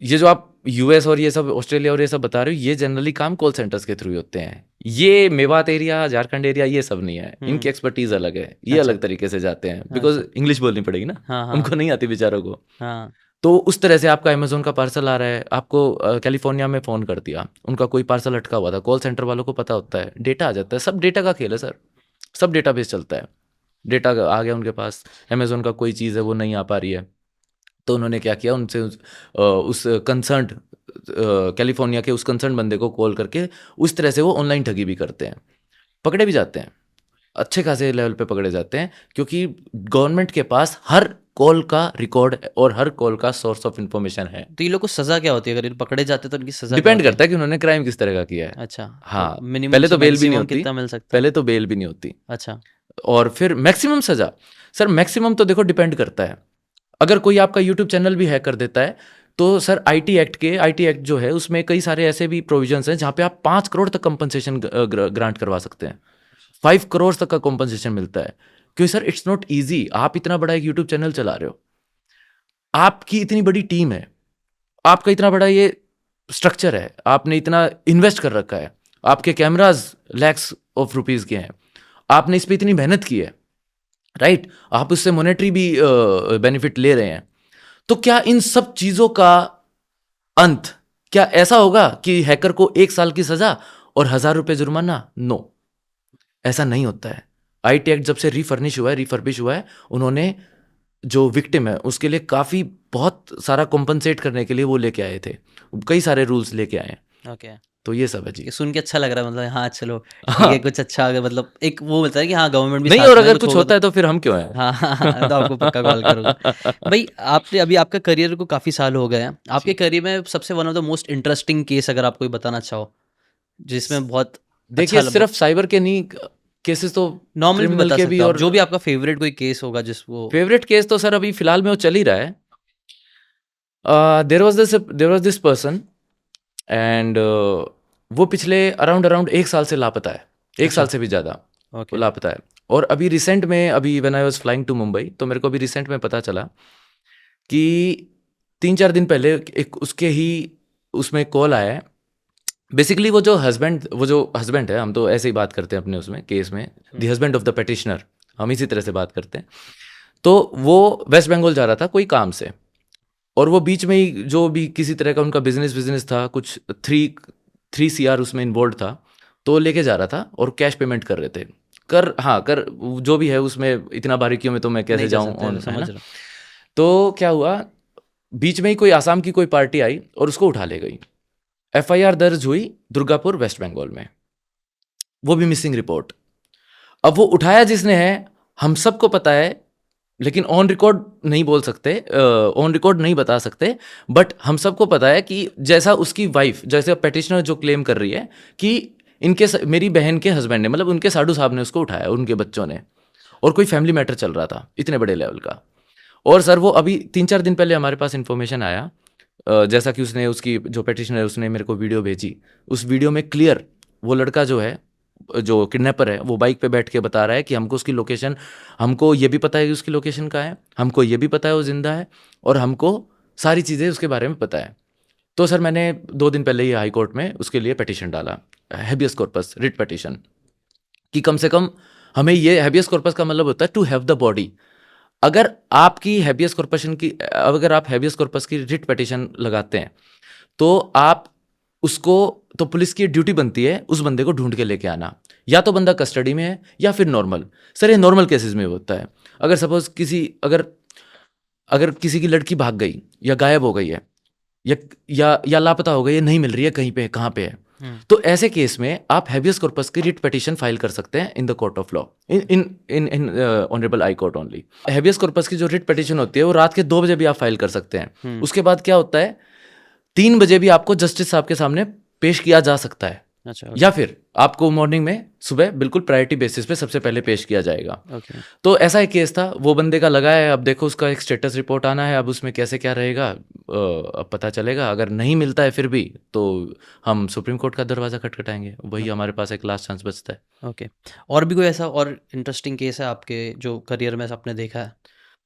ये जो आप यूएस और ये सब ऑस्ट्रेलिया और ये सब बता रहे हो, ये जनरली काम कॉल सेंटर्स के थ्रू होते हैं। ये मेवात एरिया, झारखंड एरिया, ये सब नहीं है, इनकी एक्सपर्टीज अलग है, ये अच्छा। अलग तरीके से जाते हैं, बिकॉज इंग्लिश बोलनी पड़ेगी ना, हाँ हाँ उनको नहीं आती बेचारों को। हाँ। तो उस तरह से आपका अमेजोन का पार्सल आ रहा है, आपको कैलिफोर्निया में फ़ोन कर दिया, उनका कोई पार्सल अटका हुआ था, कॉल सेंटर वालों को पता होता है, डेटा आ जाता है, सब डेटा का खेल है सर, सब डेटा बेस चलता है, डेटा आ गया उनके पास, अमेजोन का कोई चीज़ है वो नहीं आ पा रही है, तो उन्होंने क्या किया, उनसे उस कंसर्न्ड कैलिफोर्निया के उस कंसर्न बंदे को कॉल करके उस तरह से वो ऑनलाइन ठगी भी करते हैं, पकड़े भी जाते हैं, अच्छे खासे लेवल पे पकड़े जाते हैं, क्योंकि गवर्नमेंट के पास हर कॉल का रिकॉर्ड और हर कॉल का सोर्स ऑफ इन्फॉर्मेशन है। तो ये लोग को सजा क्या होती है अगर ये पकड़े जाते हैं, तो इनकी सजा डिपेंड क्या होती करता है कि उन्होंने क्राइम किस तरह का किया है। अच्छा, हाँ, मिनिमम पहले तो बेल भी नहीं होती, कितना मिल सकता है? पहले तो बेल भी नहीं होती, अच्छा। और फिर मैक्सिमम सजा, सर मैक्सिमम तो देखो डिपेंड करता है। अगर कोई आपका यूट्यूब चैनल भी हैक कर देता है तो सर आईटी एक्ट जो है उसमें कई सारे ऐसे भी प्रोविजंस हैं जहाँ पे आप 5 करोड़ तक कंपनसेशन ग्रांट करवा सकते हैं, 5 करोड़ तक का कॉम्पनसेशन मिलता है। क्योंकि सर इट्स नॉट ईजी, आप इतना बड़ा एक यूट्यूब चैनल चला रहे हो, आपकी इतनी बड़ी टीम है, आपका इतना बड़ा ये स्ट्रक्चर है, आपने इतना इन्वेस्ट कर रखा है, आपके कैमराज लैक्स ऑफ रुपीज़ के हैं, आपने इस पर इतनी मेहनत की है, राइट, आप उससे मॉनेटरी भी बेनिफिट ले रहे हैं। तो क्या इन सब चीज़ों का अंत, क्या ऐसा होगा कि हैकर को 1 साल की सज़ा और 1000 रुपये जुर्माना? नो, ऐसा नहीं होता है। आईटी एक्ट जब से रिफर्बिश हुआ है, उन्होंने जो विक्टिम है उसके लिए काफ़ी बहुत सारा कॉम्पनसेट करने के लिए वो लेके आए थे, कई सारे रूल्स लेके आए हैं। ओके, तो ये सब है जी। ये सुन के अच्छा लग रहा है, मतलब हाँ चलो ठीक है, कुछ अच्छा आ गया, मतलब एक वो मिलता है कि हाँ गवर्नमेंट भी नहीं, साथ और में अगर कुछ होगा होता है तो फिर हम क्यों हैं? हाँ हाँ हाँ, तो आपको पक्का कॉल करूँगा। भाई आपने अभी आपका करियर को काफ़ी साल हो गए हैं, आपके करियर में सबसे one of the most interesting case अगर आप कोई बताना चाहो जिसमें बहुत देखिए अच्छा सिर्फ साइबर के नहीं, केसेस तो नॉर्मल भी criminal बता के सकते भी हो आप, और जो भी आपका फेवरेट कोई केस होगा जिस वो फेवरेट केस तो सर अभी फिलहाल में वो चल ही रहा है। There was this person and वो पिछले अराउंड 1 साल से लापता है, 1 साल अच्छा से भी ज़्यादा वो ओके लापता है। और अभी रिसेंट में, अभी when I was flying to Mumbai, तो मेरे को अभी रिसेंट में पता चला कि 3-4 दिन पहले एक उसके ही उसमें कॉल आया है। बेसिकली वो जो हस्बैंड है, हम तो ऐसे ही बात करते हैं अपने उसमें केस में, the husband of the petitioner, हम इसी तरह से बात करते हैं। तो वो वेस्ट बंगाल जा रहा था कोई काम से, और वो बीच में ही जो भी किसी तरह का उनका बिजनेस था, कुछ 3 CR उसमें इन्वॉल्व था, तो लेके जा रहा था और कैश पेमेंट कर रहे थे। कर जो भी है उसमें, इतना बारीकियों में तो मैं कैसे नहीं जा जाऊं सकते, ऑन, है समझ ना। रहा हूँ। तो क्या हुआ, बीच में ही कोई आसाम की कोई पार्टी आई और उसको उठा ले गई। FIR दर्ज हुई दुर्गापुर वेस्ट बंगाल में, वो भी मिसिंग रिपोर्ट। अब वो उठाया जिसने है, हम सबको पता है, लेकिन ऑन रिकॉर्ड नहीं बोल सकते, ऑन रिकॉर्ड नहीं बता सकते, बट हम सबको पता है कि जैसा उसकी वाइफ, जैसे पेटिशनर जो क्लेम कर रही है कि मेरी बहन के हस्बैंड ने, मतलब उनके साडू साहब ने उसको उठाया, उनके बच्चों ने, और कोई फैमिली मैटर चल रहा था इतने बड़े लेवल का। और सर वो अभी 3-4 दिन पहले हमारे पास इन्फॉर्मेशन आया, जैसा कि उसने, उसकी जो पेटिशनर है उसने मेरे को वीडियो भेजी, उस वीडियो में क्लियर वो लड़का जो है, जो किडनैपर है, वो बाइक पे बैठ के बता रहा है कि हमको उसकी लोकेशन, हमको ये भी पता है कि उसकी लोकेशन कहाँ है, हमको ये भी पता है वो जिंदा है, और हमको सारी चीज़ें उसके बारे में पता है। तो सर मैंने 2 दिन पहले ही हाई कोर्ट में उसके लिए पिटीशन डाला, हैबियस कॉर्पस रिट पिटीशन, कि कम से कम हमें ये, हैबियस कॉर्पस का मतलब होता है टू हैव द बॉडी। अगर आपकी हैबियस कॉर्पस की, अगर आप हैबियस कॉर्पस की रिट पिटीशन लगाते हैं, तो आप उसको, तो पुलिस की ड्यूटी बनती है उस बंदे को ढूंढ के लेके आना, या तो बंदा कस्टडी में है या फिर नॉर्मल। सर ये नॉर्मल केसेस में होता है। अगर सपोज अगर किसी की लड़की भाग गई या गायब हो गई है, या लापता हो गई है, नहीं मिल रही है कहीं पे, कहाँ पे है, तो ऐसे केस में आप हैबियस कॉर्पस की रिट पिटीशन फाइल कर सकते हैं in the court of law, in honourable high court only. Habeas corpus की जो रिट पिटीशन होती है वो रात के 2 बजे भी आप फाइल कर सकते हैं। उसके बाद क्या होता है, 3 बजे भी आपको जस्टिस साहब के सामने पेश किया जा सकता है, अच्छा या फिर आपको मॉर्निंग में सुबह बिल्कुल प्रायोरिटी बेसिस पे सबसे पहले पेश किया जाएगा। ओके तो ऐसा एक केस था, वो बंदे का लगा है, अब देखो उसका एक स्टेटस रिपोर्ट आना है, अब उसमें कैसे क्या रहेगा, अब पता चलेगा। अगर नहीं मिलता है फिर भी, तो हम सुप्रीम कोर्ट का दरवाज़ा खटखटाएंगे, वही हमारे पास एक लास्ट चांस बचता है। ओके और भी कोई ऐसा और इंटरेस्टिंग केस है आपके जो करियर में आपने देखा है?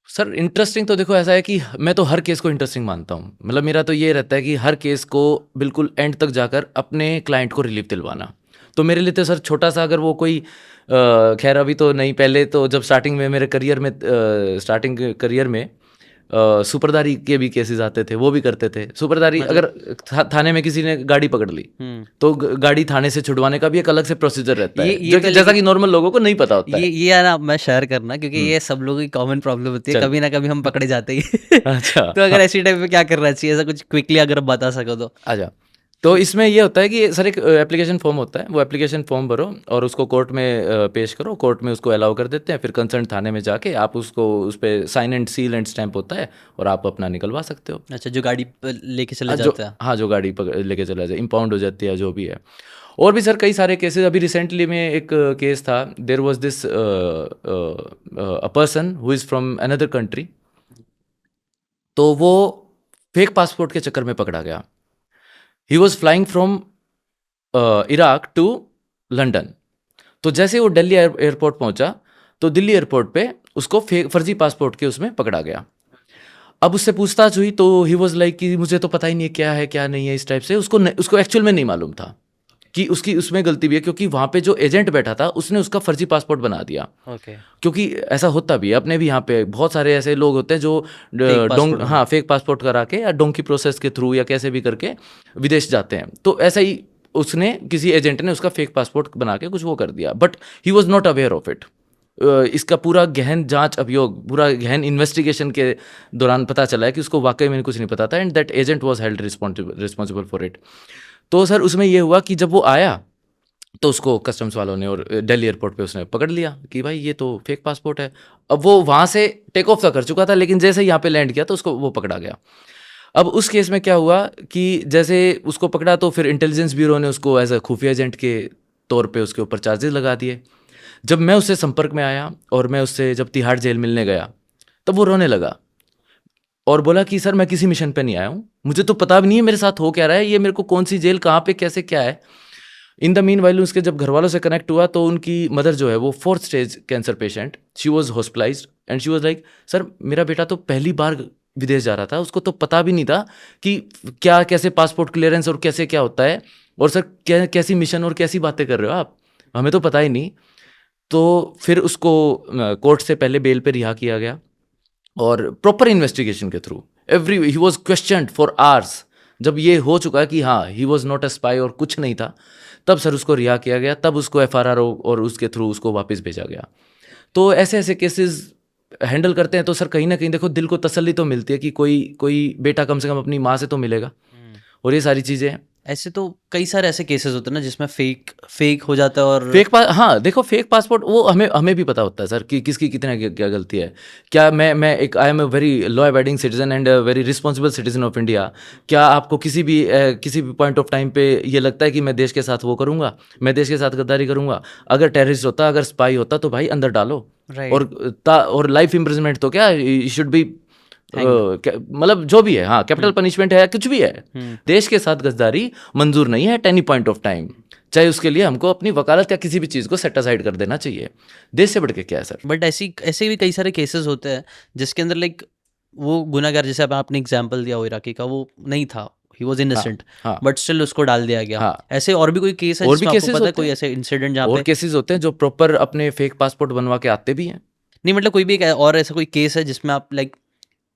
सर इंटरेस्टिंग तो देखो ऐसा है कि मैं तो हर केस को इंटरेस्टिंग मानता हूँ, मतलब मेरा तो ये रहता है कि हर केस को बिल्कुल एंड तक जाकर अपने क्लाइंट को रिलीफ दिलवाना। तो मेरे लिए तो सर छोटा सा, अगर वो कोई खैर अभी तो नहीं, पहले तो जब स्टार्टिंग में मेरे करियर में, स्टार्टिंग करियर में सुपरदारी के भी केसेस आते थे, वो भी करते थे। सुपरदारी अगर थाने में किसी ने गाड़ी पकड़ ली, तो गाड़ी थाने से छुड़वाने का भी एक अलग से प्रोसीजर रहता है, ये जो तो कि जैसा कि नॉर्मल लोगों को नहीं पता होता है। ये है ना, मैं शेयर करना, क्योंकि ये सब लोगों की कॉमन प्रॉब्लम होती है, चल। कभी ना कभी हम पकड़े जाते ही अच्छा तो अगर ऐसी टाइम पे क्या करना चाहिए, ऐसा कुछ क्विकली अगर आप बता सको तो। आजा। तो इसमें ये होता है कि सर एक एप्लीकेशन फॉर्म होता है, वो एप्लीकेशन फॉर्म भरो और उसको कोर्ट में पेश करो, कोर्ट में उसको अलाउ कर देते हैं, फिर कंसर्न थाने में जाके आप उसको, उस पर sign and seal and stamp होता है, और आप अपना निकलवा सकते हो। अच्छा, जो गाड़ी पे लेके चले जो जाते हैं। हाँ, जो गाड़ी लेके चला जाए, इम्पाउंड हो जाती है, जो भी है। और भी सर कई सारे केसेस, अभी रिसेंटली में एक केस था, there was this a person who is from another country, तो वो फेक पासपोर्ट के चक्कर में पकड़ा गया। He was flying from Iraq to London. तो जैसे वो दिल्ली एयरपोर्ट पहुंचा, तो दिल्ली एयरपोर्ट पे उसको फर्जी पासपोर्ट के उसमें पकड़ा गया। अब उससे पूछताछ हुई, तो ही वॉज लाइक कि मुझे तो पता ही नहीं है क्या है क्या नहीं है, इस टाइप से। उसको एक्चुअल में नहीं मालूम था कि उसकी उसमें गलती भी है, क्योंकि वहाँ पे जो एजेंट बैठा था उसने उसका फर्जी पासपोर्ट बना दिया। ओके क्योंकि ऐसा होता भी है, अपने भी यहाँ पे बहुत सारे ऐसे लोग होते हैं जो फेक पासपोर्ट करा के या डोंकी प्रोसेस के थ्रू या कैसे भी करके विदेश जाते हैं। तो ऐसा ही उसने, किसी एजेंट ने उसका फेक पासपोर्ट बना के कुछ वो कर दिया, but he was not aware of it. इसका पूरा गहन जांच अभियोग, पूरा गहन इन्वेस्टिगेशन के दौरान पता चला है कि उसको वाकई में कुछ नहीं पता था, and that agent was held responsible for it. तो सर उसमें ये हुआ कि जब वो आया, तो उसको कस्टम्स वालों ने और दिल्ली एयरपोर्ट पे उसने पकड़ लिया कि भाई ये तो फेक पासपोर्ट है। अब वो वहाँ से टेक ऑफ तो कर चुका था, लेकिन जैसे यहाँ पे लैंड किया तो उसको वो पकड़ा गया। अब उस केस में क्या हुआ कि जैसे उसको पकड़ा, तो फिर इंटेलिजेंस ब्यूरो ने उसको एज अ खुफिया एजेंट के तौर पे उसके ऊपर चार्जेस लगा दिए। जब मैं उससे संपर्क में आया और मैं उससे जब तिहाड़ जेल मिलने गया, तब वो रोने लगा और बोला कि सर मैं किसी मिशन पे नहीं आया हूँ, मुझे तो पता भी नहीं है मेरे साथ हो क्या रहा है, ये मेरे को कौन सी जेल कहाँ पे कैसे क्या है। इन द मीन वाइल उसके जब घर वालों से कनेक्ट हुआ तो उनकी मदर जो है वो 4th stage cancer patient, she was hospitalised and she was like sir मेरा बेटा तो पहली बार विदेश जा रहा था, उसको तो पता भी नहीं था कि क्या कैसे पासपोर्ट क्लियरेंस और कैसे क्या होता है, और सर कैसी मिशन और कैसी बातें कर रहे हो आप, हमें तो पता ही नहीं। तो फिर उसको कोर्ट से पहले बेल पे रिहा किया गया और प्रॉपर इन्वेस्टिगेशन के through he was questioned for hours. जब ये हो चुका कि हाँ he was not a spy और कुछ नहीं था, तब सर उसको रिहा किया गया, तब उसको FRR और उसके थ्रू उसको वापस भेजा गया। तो ऐसे ऐसे केसेस हैंडल करते हैं तो सर कहीं ना कहीं देखो दिल को तसल्ली तो मिलती है कि कोई बेटा कम से कम अपनी माँ से तो मिलेगा, और ये सारी चीज़ें हैं। ऐसे तो कई सारे ऐसे केसेस होते हैं ना जिसमें फेक हो जाता है और हाँ देखो फेक पासपोर्ट वो हमें भी पता होता है सर कि किसकी कितना क्या गलती है। क्या मैं एक I am a very law abiding citizen and very responsible citizen of India. क्या आपको किसी भी पॉइंट ऑफ टाइम पे ये लगता है कि मैं देश के साथ वो करूँगा, मैं देश के साथ गद्दारी करूँगा? अगर टेररिस्ट होता, अगर स्पाई होता तो भाई अंदर डालो, और लाइफ इम्प्रिजनमेंट तो क्या शुड बी मतलब जो भी है, हाँ कैपिटल पनिशमेंट है, कुछ भी है, देश के साथ गद्दारी मंजूर नहीं है at any point of time. चाहे उसके लिए हमको अपनी वकालत या किसी भी चीज़ को सेट असाइड कर देना चाहिए, देश से बढ़ के क्या है सर। बट ऐसे भी कई सारे केसेस होते हैं जिसके अंदर लाइक वो गुनाहगार, जैसे आपने एग्जांपल दिया वो इराकी का, वो नहीं था, he was innocent, but still उसको डाल दिया गया। ऐसे और भी कोई केस है जिसमें आपको पता है कोई ऐसे इंसिडेंट जहाँ पे और केसेस होते हैं जो प्रॉपर अपने फेक पासपोर्ट बनवा के आते भी हैं? नहीं, मतलब कोई भी एक और ऐसा कोई केस है जिसमें आप लाइक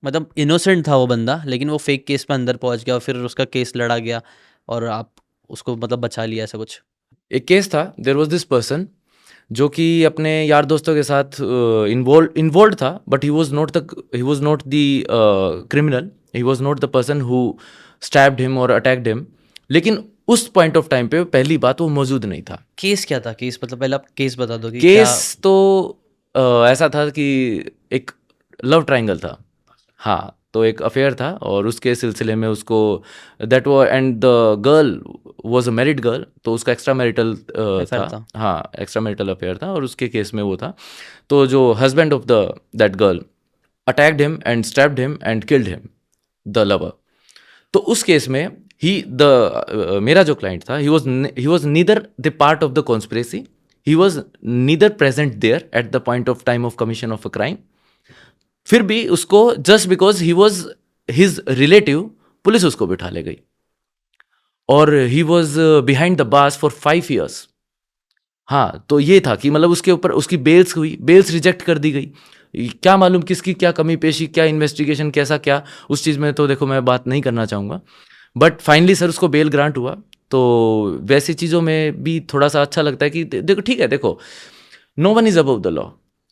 मतलब इनोसेंट था वो बंदा लेकिन वो फेक केस में अंदर पहुंच गया और फिर उसका केस लड़ा गया और आप उसको मतलब बचा लिया, ऐसा कुछ? एक केस था, देयर वाज दिस पर्सन जो कि अपने यार दोस्तों के साथ इन्वॉल्व था, but he was not the criminal, he was not the person who stabbed him और अटैक्ड हिम। लेकिन उस पॉइंट ऑफ टाइम पे पहली बात वो मौजूद नहीं था। केस क्या था? केस मतलब पहले आप केस बता दो कि केस तो ऐसा था कि एक लव ट्रायंगल था, हाँ, तो एक अफेयर था और उसके सिलसिले में उसको दैट वो and the girl was a married girl, तो उसका एक्स्ट्रा मैरिटल था, हाँ एक्स्ट्रा मैरिटल अफेयर था और उसके केस में वो था। तो जो husband of that girl attacked him and stabbed him and killed him, the lover. तो उस केस में मेरा जो क्लाइंट था, he was neither the part of the conspiracy, he was neither present there at the point of time of commission of a crime. फिर भी उसको just because he was his relative, police उसको बिठा ले गई और he was behind the bars for 5 years। हाँ, तो ये था कि मतलब उसके ऊपर उसकी बेल्स रिजेक्ट कर दी गई। क्या मालूम किसकी क्या कमी पेशी, क्या इन्वेस्टिगेशन कैसा क्या, उस चीज़ में तो देखो मैं बात नहीं करना चाहूँगा, बट फाइनली सर उसको बेल ग्रांट हुआ। तो वैसी चीज़ों में भी थोड़ा सा अच्छा लगता है कि देखो ठीक है, देखो no one is above the law.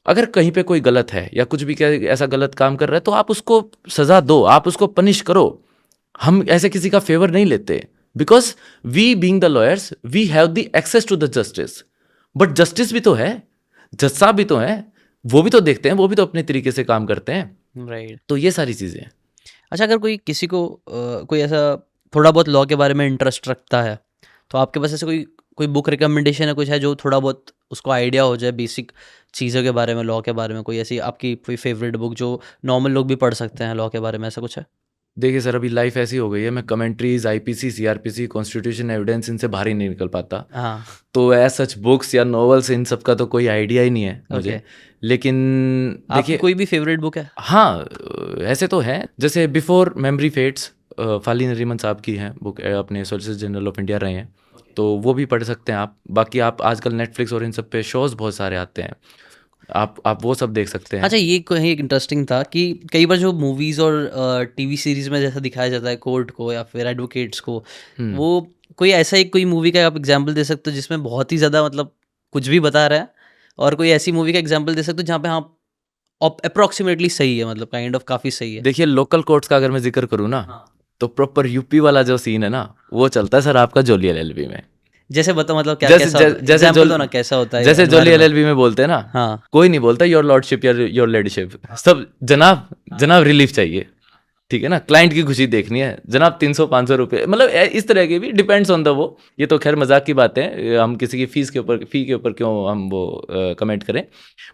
अगर कहीं पे कोई गलत है या कुछ भी क्या ऐसा गलत काम कर रहा है तो आप उसको सजा दो, आप उसको पनिश करो। हम ऐसे किसी का फेवर नहीं लेते, because we being the lawyers we have the access to the justice. But justice भी तो है, जज साहब भी तो हैं, वो भी तो देखते हैं, वो भी तो अपने तरीके से काम करते हैं। राइट। तो ये सारी चीज़ें। अच्छा, अगर कोई किसी को कोई ऐसा थोड़ा बहुत लॉ के बारे में इंटरेस्ट रखता है तो आपके पास ऐसे कोई बुक रिकमेंडेशन है, कुछ है जो थोड़ा बहुत उसको आइडिया हो जाए बेसिक चीज़ों के बारे में, लॉ के बारे में? कोई ऐसी आपकी कोई फेवरेट बुक जो नॉर्मल लोग भी पढ़ सकते हैं लॉ के बारे में, ऐसा कुछ है? देखिए सर, अभी लाइफ ऐसी हो गई है, मैं commentaries, IPC, CRPC, constitution, evidence, इनसे बाहर ही नहीं निकल पाता। हाँ। तो एज सच बुक्स या नॉवेल्स इन सब का तो कोई आइडिया ही नहीं है मुझे। लेकिन देखिए, कोई भी फेवरेट बुक है? हाँ, ऐसे तो है, जैसे before memory fades, Fali Nariman साहब की हैं बुक, अपने सोलिसिटर जनरल ऑफ इंडिया रहे हैं, तो वो भी पढ़ सकते हैं आप। बाकी आप आजकल नेटफ्लिक्स और इन सब पे शोज़ बहुत सारे आते हैं, आप वो सब देख सकते हैं। अच्छा, ये कहीं एक इंटरेस्टिंग था कि कई बार जो मूवीज़ और टीवी सीरीज़ में जैसा दिखाया जाता है कोर्ट को या फिर एडवोकेट्स को, वो कोई ऐसा एक कोई मूवी का आप एग्जांपल दे सकते हो जिसमें बहुत ही ज़्यादा मतलब कुछ भी बता रहा है, और कोई ऐसी मूवी का एग्जांपल दे सकते हो जहाँ पे हाँ अप्रोक्सीमेटली सही है, मतलब काइंड ऑफ काफ़ी सही है? देखिए, लोकल कोर्ट्स का अगर मैं जिक्र करूँ ना, तो प्रॉपर यूपी वाला जो सीन है ना, वो चलता है सर आपका जोली LLB में। जैसे बता, मतलब क्या कैसा एग्जांपल दो ना, कैसा होता है? जैसे जोली LLB में बोलते हैं ना, हाँ, कोई नहीं बोलता योर लॉर्डशिप या योर लेडीशिप, सब जनाब रिलीफ चाहिए। ठीक है ना, क्लाइंट की खुशी देखनी है जनाब, 300-500 रुपये, मतलब इस तरह के भी डिपेंड्स ऑन द वो, ये तो खैर मजाक की बात है, हम किसी की फी के ऊपर क्यों हम वो कमेंट करें,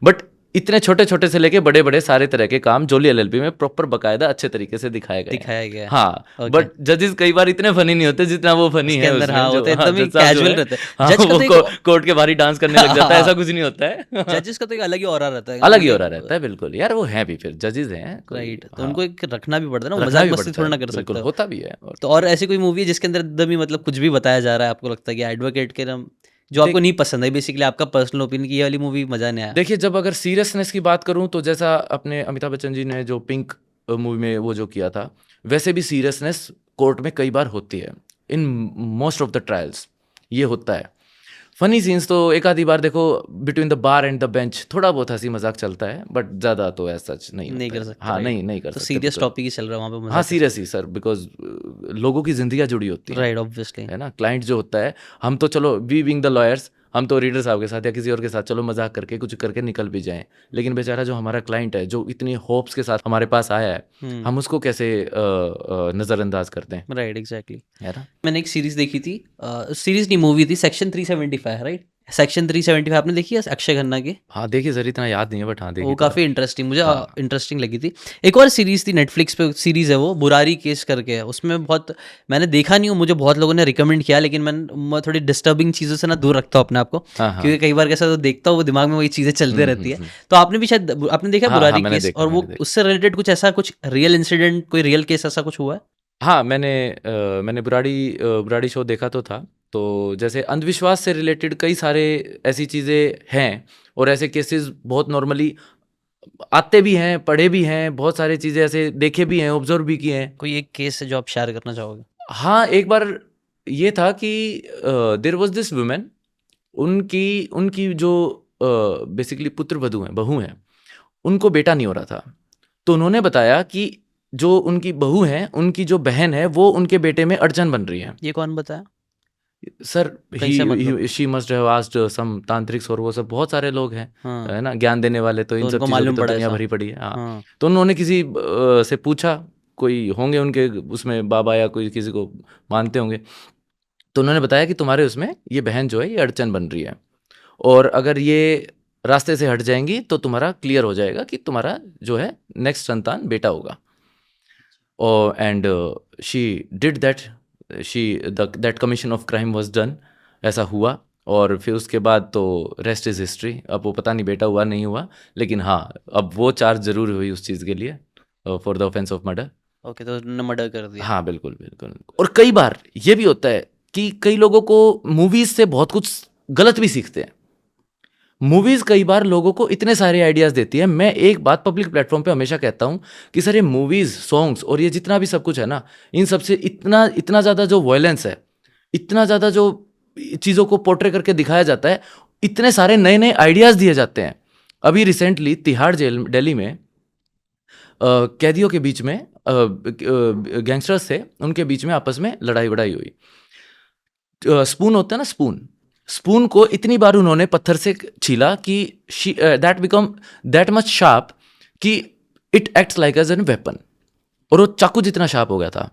बट इतने छोटे छोटे से लेके बड़े बड़े सारे तरह के काम जोली एलएलबी में प्रॉपर बकायदा अच्छे तरीके से दिखाया गया है। हाँ, बट जजेस कई बार इतने फनी नहीं होते जितना वो फनी है अंदर। हाँ, उसमें, होते जो एकदम ही जज साहब जो कैजुअल है, रहते हैं। हाँ, जज का तो वो एक कोर्ट के बाहरी डांस करने लग जाता है, ऐसा कुछ नहीं होता है। जजेस का तो एक अलग ही ऑरा रहता है, अलग ही हो रहा रहता है, बिल्कुल यार, वो है भी, फिर जजेस हैं, राइट, तो हाँ, उनको एक रखना भी पड़ता है ना, रखना मजाक भी मस्ती पड़ता थोड़ा है, ना कर बिल्कुल सकते हो। होता भी है। तो और ऐसी कोई मूवी है जिसके अंदर एकदम ही मतलब कुछ भी बताया जा रहा है, आपको लगता है कि एडवोकेट के नाम जो आपको नहीं पसंद है, बेसिकली आपका पर्सनल ओपिनियन की ये वाली मूवी मजा नहीं आया? देखिए, जब अगर सीरियसनेस की बात करूं तो जैसा अपने अमिताभ बच्चन जी ने जो पिंक मूवी में वो जो किया था, वैसे भी सीरियसनेस कोर्ट में कई बार होती है, in most of the trials ये होता है। फनी सीन्स तो एक आधी बार देखो, between the bar and the bench थोड़ा बहुत हंसी मजाक चलता है, बट ज़्यादा तो ऐसा सच नहीं नहीं होता कर है। सकते, हाँ, राइट। नहीं कर तो सकते, सीरियस बिल्कुल। टॉपिक ही चल रहा है वहाँ पे, हाँ, मजाक सीरियस ही सर, बिकॉज लोगों की जिंदगियां जुड़ी होती हैं, राइट, ऑब्वियसली। है ना। क्लाइंट जो होता है, हम तो चलो वी बीइंग द लॉयर्स, हम तो रीडर साहब के साथ या किसी और के साथ चलो मजाक करके कुछ करके निकल भी जाएं, लेकिन बेचारा जो हमारा क्लाइंट है, जो इतनी होप्स के साथ हमारे पास आया है, हम उसको कैसे नज़रअंदाज करते हैं, राइट, एग्जैक्टली। है ना। मैंने एक सीरीज देखी थी, सीरीज नहीं, मूवी थी, सेक्शन 375, राइट। सेक्शन 375 आपने देखी है, अक्षय खन्ना की? हाँ, देखिए सर, इतना याद नहीं है, बट हाँ देखी वो तो है। काफ़ी इंटरेस्टिंग, मुझे हाँ। इंटरेस्टिंग लगी थी। एक और सीरीज़ थी नेटफ्लिक्स पे, सीरीज़ है वो, बुरारी केस करके है, उसमें बहुत, मैंने देखा नहीं हूँ, मुझे बहुत लोगों ने रिकमेंड किया, लेकिन मैं थोड़ी डिस्टर्बिंग चीज़ों से ना दूर रखता हूँ अपने आप को, हाँ, हाँ। क्योंकि कई बार कैसा तो देखता हूँ, वो दिमाग में वही चीज़ें चलते रहती है। तो आपने भी शायद आपने देखा हाँ, बुरारी मैंने केस, देखा, और वो मैंने देखा। उससे रिलेटेड कुछ ऐसा, कुछ रियल इंसिडेंट, कोई रियल केस ऐसा कुछ हुआ है? हाँ, मैंने बुराड़ी शो देखा तो था। तो जैसे अंधविश्वास से रिलेटेड कई सारे ऐसी चीज़ें हैं, और ऐसे केसेस बहुत नॉर्मली आते भी हैं, पढ़े भी हैं, बहुत सारी चीज़ें ऐसे देखे भी हैं, ऑब्जर्व भी किए हैं। कोई एक केस है जो आप शेयर करना चाहोगे? हाँ, एक बार ये था कि देयर वाज़ दिस वुमन, उनकी उनकी जो बेसिकली पुत्रवधू हैं, बहू हैं, उनको बेटा नहीं हो रहा था। तो उन्होंने बताया कि जो उनकी बहू हैं, उनकी जो बहन है, वो उनके बेटे में अड़चन बन रही है। ये कौन बताया? सर, कैसे मतलब? शी मस्ट हैव आस्क्ड सम तांत्रिक्स, और वो सब बहुत सारे लोग हैं, हाँ, है ना, ज्ञान देने वाले, तो इन सब उनको चीज़ों की मालूम तो पड़ा दुनिया ऐसा? भरी पड़ी है। हाँ, हाँ, तो उन्होंने किसी से पूछा, कोई होंगे उनके उसमें बाबा या कोई किसी को मानते होंगे, तो उन्होंने बताया कि तुम्हारे उसमें ये बहन जो है, ये अड़चन बन रही है, और अगर ये रास्ते से हट जाएंगी तो तुम्हारा क्लियर हो जाएगा कि तुम्हारा जो है नेक्स्ट संतान बेटा होगा। और and she did that, that commission of crime was done, ऐसा हुआ, और फिर उसके बाद तो रेस्ट इज़ हिस्ट्री। अब वो पता नहीं बेटा हुआ नहीं हुआ, लेकिन हाँ, अब वो चार्ज जरूर हुई उस चीज़ के लिए, for the offence of murder. Okay, तो उन्होंने मर्डर कर दिया। हाँ, बिल्कुल बिल्कुल। और कई बार ये भी होता है कि कई लोगों को मूवीज़ से बहुत कुछ गलत भी सीखते हैं। मूवीज़ कई बार लोगों को इतने सारे आइडियाज़ देती है। मैं एक बात पब्लिक प्लेटफॉर्म पे हमेशा कहता हूँ कि सर, ये मूवीज़, सॉन्ग्स और ये जितना भी सब कुछ है ना, इन सब से इतना इतना ज़्यादा जो वायलेंस है, इतना ज़्यादा जो चीज़ों को पोर्ट्रे करके दिखाया जाता है, इतने सारे नए नए आइडियाज़ दिए जाते हैं। अभी रिसेंटली तिहाड़ जेल दिल्ली में कैदियों के बीच में, गैंगस्टर्स थे, उनके बीच में आपस में लड़ाई वड़ाई हुई। स्पून होता है ना, स्पून को इतनी बार उन्होंने पत्थर से छीला कि that become that much sharp कि it acts like as an weapon, और वो चाकू जितना शार्प हो गया था।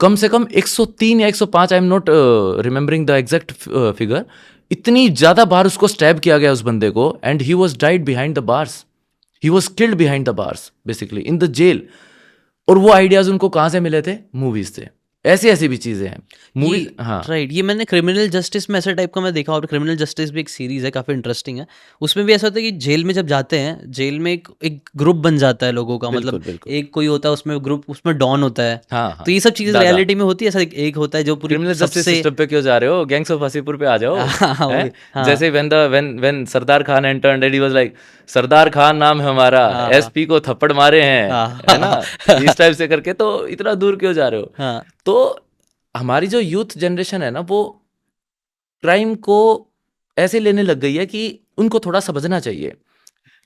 कम से कम 103 या 105, आई am not remembering the exact figure, इतनी ज़्यादा बार उसको स्टैब किया गया उस बंदे को, and he was died behind the bars, he was killed behind the bars, basically in the jail. और वो आइडियाज़ उनको कहाँ से मिले थे? मूवीज़ से। ऐसी ऐसी भी चीज़ें हैं मूवी। हाँ, राइट, ये मैंने क्रिमिनल जस्टिस में ऐसा टाइप का मैं देखा, और क्रिमिनल जस्टिस भी एक सीरीज है, काफ़ी इंटरेस्टिंग है। उसमें भी ऐसा होता है कि जेल में जब जाते हैं, जेल में एक ग्रुप बन जाता है लोगों का, बिल्कुल, मतलब बिल्कुल। एक कोई होता है उसमें ग्रुप, उसमें डॉन होता है। हाँ, हाँ। तो ये सब चीज़ें दादा। रियलिटी में होती है ऐसा? एक होता है जो पूरी क्रिमिनल जस्टिस सबसे सिस्टम पे क्यों जा रहे हो? गैंग्स ऑफ वासेपुर पे आ जाओ। हाँ, हैं? वही, हाँ। जैसे when Sardar Khan entered, he was like, Sardar Khan नाम है हमारा, हाँ। एसपी को थप्पड़ मारे हैं, हाँ। है ना, इस टाइप से करके। तो इतना दूर क्यों जा रहे हो? हाँ, तो हमारी जो यूथ जनरेशन है ना, वो क्राइम को ऐसे लेने लग गई है कि उनको थोड़ा समझना चाहिए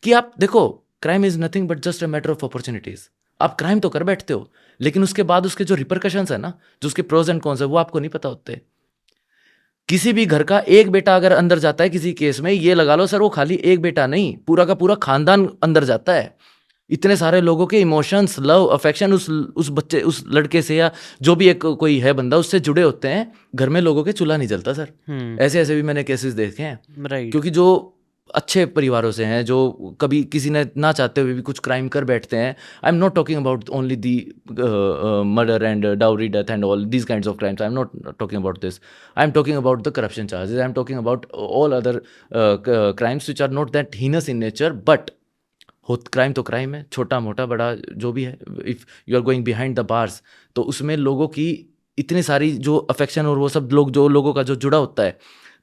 कि आप देखो, crime is nothing but just a matter of opportunities. आप क्राइम तो कर बैठते हो, लेकिन उसके बाद उसके जो रिपरकशंस है ना, जो उसके प्रोज एंड कॉन्स है, वो आपको नहीं पता होते। किसी भी घर का एक बेटा अगर अंदर जाता है किसी केस में, ये लगा लो सर, वो खाली एक बेटा नहीं, पूरा का पूरा खानदान अंदर जाता है। इतने सारे लोगों के इमोशंस, लव, अफेक्शन उस बच्चे, उस लड़के से या जो भी एक कोई है बंदा उससे जुड़े होते हैं। घर में लोगों के चूल्हा नहीं जलता सर। ऐसे ऐसे भी मैंने केसेस देखे हैं। राइट। क्योंकि जो अच्छे परिवारों से हैं, जो कभी किसी ने ना चाहते हुए भी कुछ क्राइम कर बैठते हैं। I am not talking about only the murder and dowry death and all these kinds of crimes. I am not talking about this. I am talking about the corruption charges. I am talking about all other crimes which are not that heinous in nature, but crime तो क्राइम है, छोटा मोटा बड़ा जो भी है। If you are going behind the bars, तो उसमें लोगों की इतनी सारी जो अफेक्शन और वो सब लोग, जो लोगों का जो जुड़ा होता है,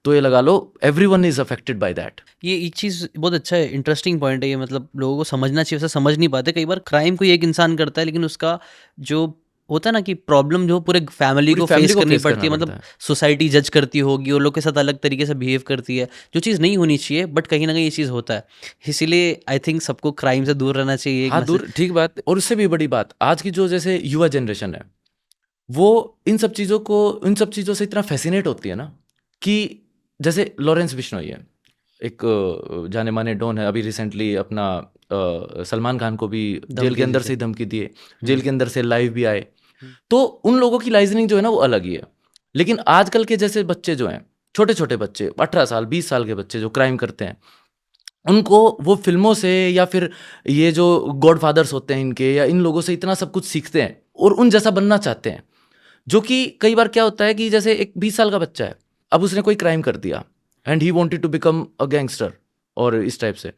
तो ये लगा लो everyone is affected by that. ये एक चीज़ बहुत अच्छा है, इंटरेस्टिंग पॉइंट है ये। मतलब लोगों को समझना चाहिए, वैसे समझ नहीं पाते। कई बार क्राइम कोई एक इंसान करता है, लेकिन उसका जो होता है ना कि प्रॉब्लम जो पूरे फैमिली को फेस करनी पड़ती है। मतलब सोसाइटी जज करती होगी और लोग के साथ अलग तरीके से बिहेव करती है, जो चीज़ नहीं होनी चाहिए, बट कहीं ना कहीं ये चीज़ होता है। इसीलिए आई थिंक सबको क्राइम से दूर रहना चाहिए। हाँ, दूर, ठीक बात। और उससे भी बड़ी बात, आज की जो जैसे युवा जनरेशन है, वो इन सब चीज़ों से इतना फैसिनेट होती है ना, कि जैसे लॉरेंस बिश्नोई है, एक जाने माने डॉन है। अभी रिसेंटली अपना सलमान खान को भी जेल के अंदर से ही धमकी दिए, जेल के अंदर से लाइव भी आए। तो उन लोगों की लाइजनिंग जो है ना वो अलग ही है। लेकिन आजकल के जैसे बच्चे जो हैं, छोटे छोटे बच्चे, 18 साल 20 साल के बच्चे जो क्राइम करते हैं, उनको वो फिल्मों से या फिर ये जो गॉड फादर्स होते हैं इनके, या इन लोगों से इतना सब कुछ सीखते हैं और उन जैसा बनना चाहते हैं। जो कि कई बार क्या होता है कि जैसे एक 20 साल का बच्चा है, अब उसने कोई क्राइम कर दिया and he wanted to become a gangster और इस टाइप से,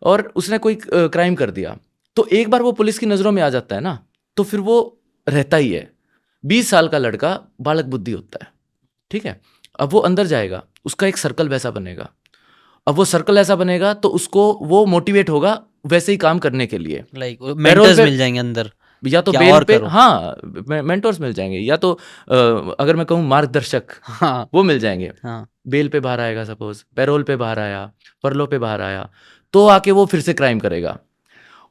और उसने कोई क्राइम कर दिया, तो एक बार वो पुलिस की नज़रों में आ जाता है ना, तो फिर वो रहता ही है। 20 साल का लड़का बालक बुद्धि होता है, ठीक है। अब वो अंदर जाएगा, उसका एक सर्कल वैसा बनेगा। अब वो सर्कल ऐसा बनेगा तो उसको वो मोटिवेट होगा वैसे ही काम करने के लिए। लाइक मेंटर्स मिल जाएंगे अंदर, या तो बेल पे, हाँ, मेंटर्स मिल जाएंगे, या तो अगर मैं कहूँ मार्गदर्शक, हाँ, वो मिल जाएंगे। हाँ, बेल पे बाहर आएगा, सपोज पैरोल पे बाहर आया, परलो पे बाहर आया, तो आके वो फिर से क्राइम करेगा।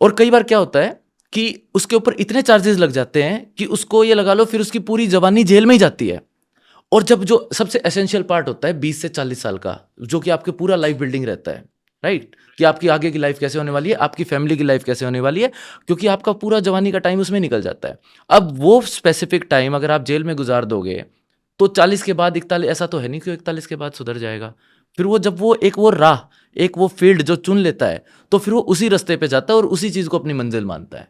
और कई बार क्या होता है कि उसके ऊपर इतने चार्जेस लग जाते हैं कि उसको ये लगा लो फिर उसकी पूरी जवानी जेल में ही जाती है। और जब जो सबसे एसेंशियल पार्ट होता है 20 से 40 साल का, जो कि आपके पूरा लाइफ बिल्डिंग रहता है, राइट, कि आपकी आगे की लाइफ कैसे होने वाली है, आपकी फैमिली की लाइफ कैसे होने वाली है, क्योंकि आपका पूरा जवानी का टाइम उसमें निकल जाता है। अब वो स्पेसिफिक टाइम अगर आप जेल में गुजार दोगे, तो 40 के बाद 41, ऐसा तो है नहीं कि 41 के बाद सुधर जाएगा। फिर वो जब वो एक वो राह, एक वो फील्ड जो चुन लेता है, तो फिर वो उसी रास्ते पे जाता है और उसी चीज़ को अपनी मंजिल मानता है।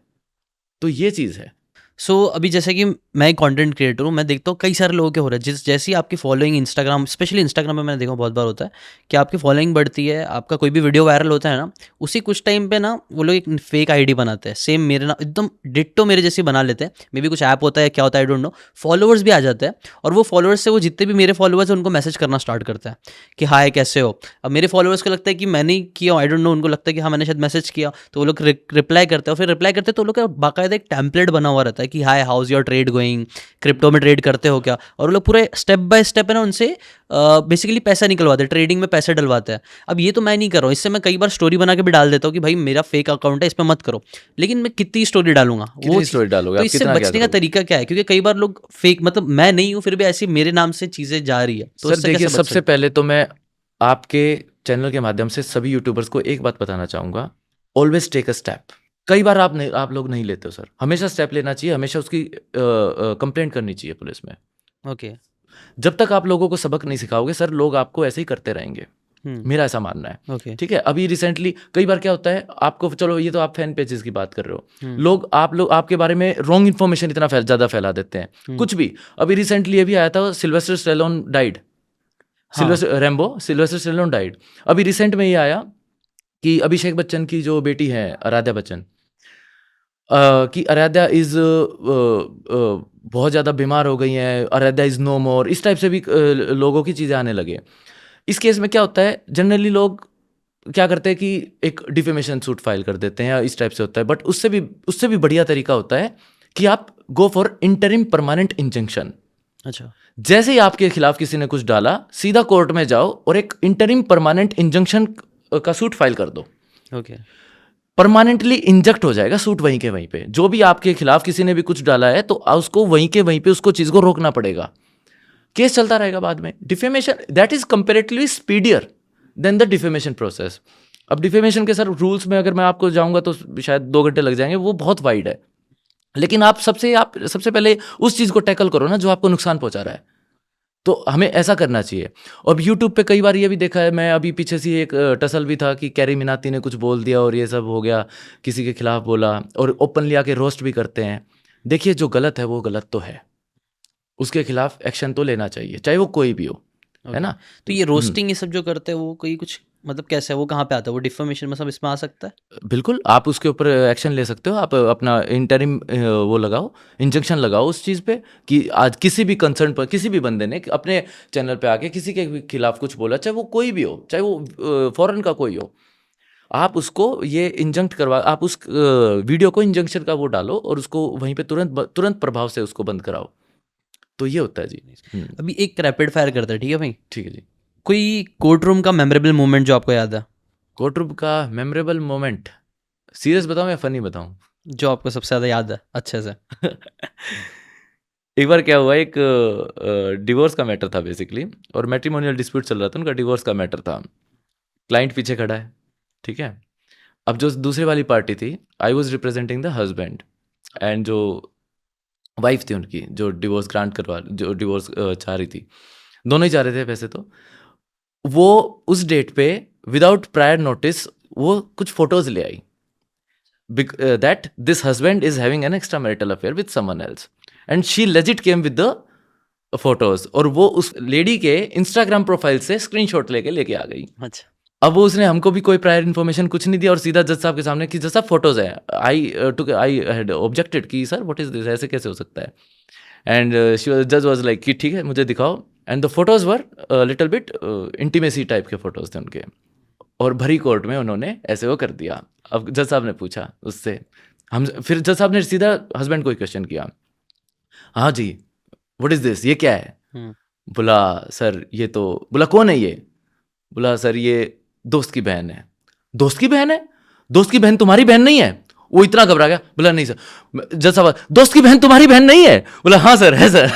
तो ये चीज़ है। अभी जैसे कि मैं एक कंटेंट क्रिएटर हूँ, मैं देखता हूँ कई सारे लोगों के हो रहा है। जैसी आपकी फॉलोइंग इंस्टाग्राम, स्पेशली इंस्टाग्राम में मैंने देखा बहुत बार होता है कि आपकी फॉलोइंग बढ़ती है, आपका कोई भी वीडियो वायरल होता है ना, उसी कुछ टाइम पे ना वो लोग एक फेक आईडी बनाते हैं, सेम मेरे ना एकदम डिट्टो मेरे जैसी बना लेते हैं। मे बी कुछ ऐप होता है, क्या होता है, आई डोंट नो। फॉलोअर्स भी आ जाते हैं और वो फॉलोअर्स से वो जितने भी मेरे फॉलोअर्स हैं उनको मैसेज करना स्टार्ट करता है कि हाय कैसे हो। अब मेरे फॉलोअर्स को लगता है कि मैंने किया, आई डोंट नो, उनको लगता है कि हाँ मैंने शायद मैसेज किया, तो वो लोग रिप्लाई करते हैं। और फिर रिप्लाई करते हैं तो वो लोग का बाकायदा एक टेम्पलेट बना हुआ रहता है कि hi how's your trade going, crypto में ट्रेड करते हो क्या। और वो लोग पूरे स्टेप बाय स्टेप है ना उनसे बेसिकली पैसा निकलवाते हैं, ट्रेडिंग में पैसे डलवाते हैं। अब ये तो मैं नहीं कर रहा हूँ, इससे मैं कई बार स्टोरी बना के भी डाल देता हूँ कि भाई मेरा फेक अकाउंट है, इस पर मत करो। लेकिन मैं कितनी स्टोरी डालूंगा, वो स्टोरी डालूंगा, तो इससे बचने का तरीका क्या है? क्योंकि कई बार लोग फेक, मतलब मैं नहीं हूँ फिर भी ऐसी मेरे नाम से चीजें जा रही है। तो सर देखिए, सबसे पहले तो मैं आपके चैनल के माध्यम से सभी यूट्यूबर्स को एक बात बताना चाहूंगा, ऑलवेज टेक अ स्टेप। कई बार आप लोग नहीं लेते हो सर, हमेशा स्टेप लेना चाहिए, हमेशा उसकी कंप्लेंट करनी चाहिए पुलिस में। ओके। जब तक आप लोगों को सबक नहीं सिखाओगे सर, लोग आपको ऐसे ही करते रहेंगे, मेरा ऐसा मानना है। ओके, ठीक है। अभी रिसेंटली कई बार क्या होता है, आपको, चलो ये तो आप फैन पेजेस की बात कर रहे हो, लोग आपके बारे में रॉन्ग इन्फॉर्मेशन इतना ज़्यादा फैला देते हैं, कुछ भी। अभी रिसेंटली ये भी आया था, Sylvester Stallone died, Sylvester Stallone died. अभी रिसेंट में ये आया कि अभिषेक बच्चन की जो बेटी है आराध्या बच्चन, कि आराध्या इज बहुत ज़्यादा बीमार हो गई हैं, आराध्या इज़ नो मोर, इस टाइप से भी लोगों की चीज़ें आने लगे। इस केस में क्या होता है, जनरली लोग क्या करते हैं कि एक डिफेमेशन सूट फाइल कर देते हैं, या इस टाइप से होता है। बट उससे भी बढ़िया तरीका होता है कि आप go for interim permanent injunction. अच्छा, जैसे ही आपके खिलाफ किसी ने कुछ डाला, सीधा कोर्ट में जाओ और एक इंटरिम परमानेंट इंजंक्शन का सूट फाइल कर दो। ओके, परमानेंटली इंजेक्ट हो जाएगा सूट वहीं के वहीं पे। जो भी आपके खिलाफ किसी ने भी कुछ डाला है तो उसको वहीं के वहीं पे उसको चीज़ को रोकना पड़ेगा, केस चलता रहेगा बाद में। Defamation that is comparatively speedier than the defamation process. अब डिफेमेशन के सर रूल्स में अगर मैं आपको जाऊंगा तो शायद 2 घंटे लग जाएंगे, वो बहुत वाइड है। लेकिन आप सबसे पहले उस चीज़ को टैकल करो ना जो आपको नुकसान पहुंचा रहा है। तो हमें ऐसा करना चाहिए। और यूट्यूब पे कई बार ये भी देखा है, मैं अभी पीछे से एक टसल भी था कि कैरी मिनाती ने कुछ बोल दिया और ये सब हो गया, किसी के खिलाफ बोला और ओपनली आके रोस्ट भी करते हैं। देखिए जो गलत है वो गलत तो है, उसके खिलाफ एक्शन तो लेना चाहिए, चाहे वो कोई भी हो, है ना। तो ये रोस्टिंग ये सब जो करते हैं वो कोई कुछ मतलब कैसे है, वो कहाँ पे आता है, वो डिफर्मेशन में सब इसमें आ सकता है? बिल्कुल, आप उसके ऊपर एक्शन ले सकते हो। आप अपना इंटरिम वो लगाओ, इंजंक्शन लगाओ उस चीज़ पे कि आज किसी भी कंसर्न पर किसी भी बंदे ने अपने चैनल पे आके किसी के भी खिलाफ कुछ बोला, चाहे वो कोई भी हो, चाहे वो फॉरेन का कोई हो, आप उसको ये इंजंक्ट करवा, आप उस वीडियो को इंजंक्शन का वो डालो और उसको वहीं पे तुरंत प्रभाव से उसको बंद कराओ। तो ये होता है जी। अभी एक रैपिड फायर करते हैं, ठीक है भाई? ठीक है जी। कोई कोर्ट रूम का मेमोरेबल मोमेंट जो आपको याद है, कोर्ट रूम का मेमोरेबल मोमेंट, सीरियस बताऊं या फनी बताऊं? जो आपको सबसे ज़्यादा याद है अच्छे से? एक बार क्या हुआ, एक डिवोर्स का मैटर था बेसिकली, और मैट्रिमोनियल डिस्प्यूट चल रहा था, उनका डिवोर्स का मैटर था। क्लाइंट पीछे खड़ा है, ठीक है। अब जो दूसरी वाली पार्टी थी, I was representing the husband, and जो वाइफ थी उनकी, जो डिवोर्स ग्रांट करवा, जो डिवोर्स चाह रही थी, दोनों ही चाह रहे थे वैसे तो। वो उस डेट पे विदाउट प्रायर नोटिस वो कुछ फोटोज ले आई that this husband is having an extramarital affair with someone else, and she legit came with the photos, और वो उस लेडी के इंस्टाग्राम प्रोफाइल से स्क्रीनशॉट लेके आ गई। अच्छा। अब वो उसने हमको भी कोई प्रायर इन्फॉर्मेशन कुछ नहीं दिया और सीधा जज साहब के सामने कि जज साहब फोटोज है। आई हैड ऑब्जेक्टेड कि सर व्हाट इज दिस, ऐसे कैसे हो सकता है। एंड जज वाज लाइक कि ठीक है मुझे दिखाओ, and the photos were little bit intimacy type के फोटोज थे उनके, और भरी कोर्ट में उन्होंने ऐसे वो कर दिया। अब जज साहब ने पूछा उससे, हम फिर जज साहब ने सीधा हस्बैंड को ही क्वेश्चन किया, हाँ जी व्हाट इज दिस, ये क्या है? बोला सर ये तो, बोला कौन है ये? बोला सर ये दोस्त की बहन है। दोस्त की बहन है? दोस्त की बहन तुम्हारी बहन नहीं है? वो इतना घबरा गया, बोला नहीं सर। जज साहब, दोस्त की बहन तुम्हारी बहन नहीं है? बोला हाँ सर है सर।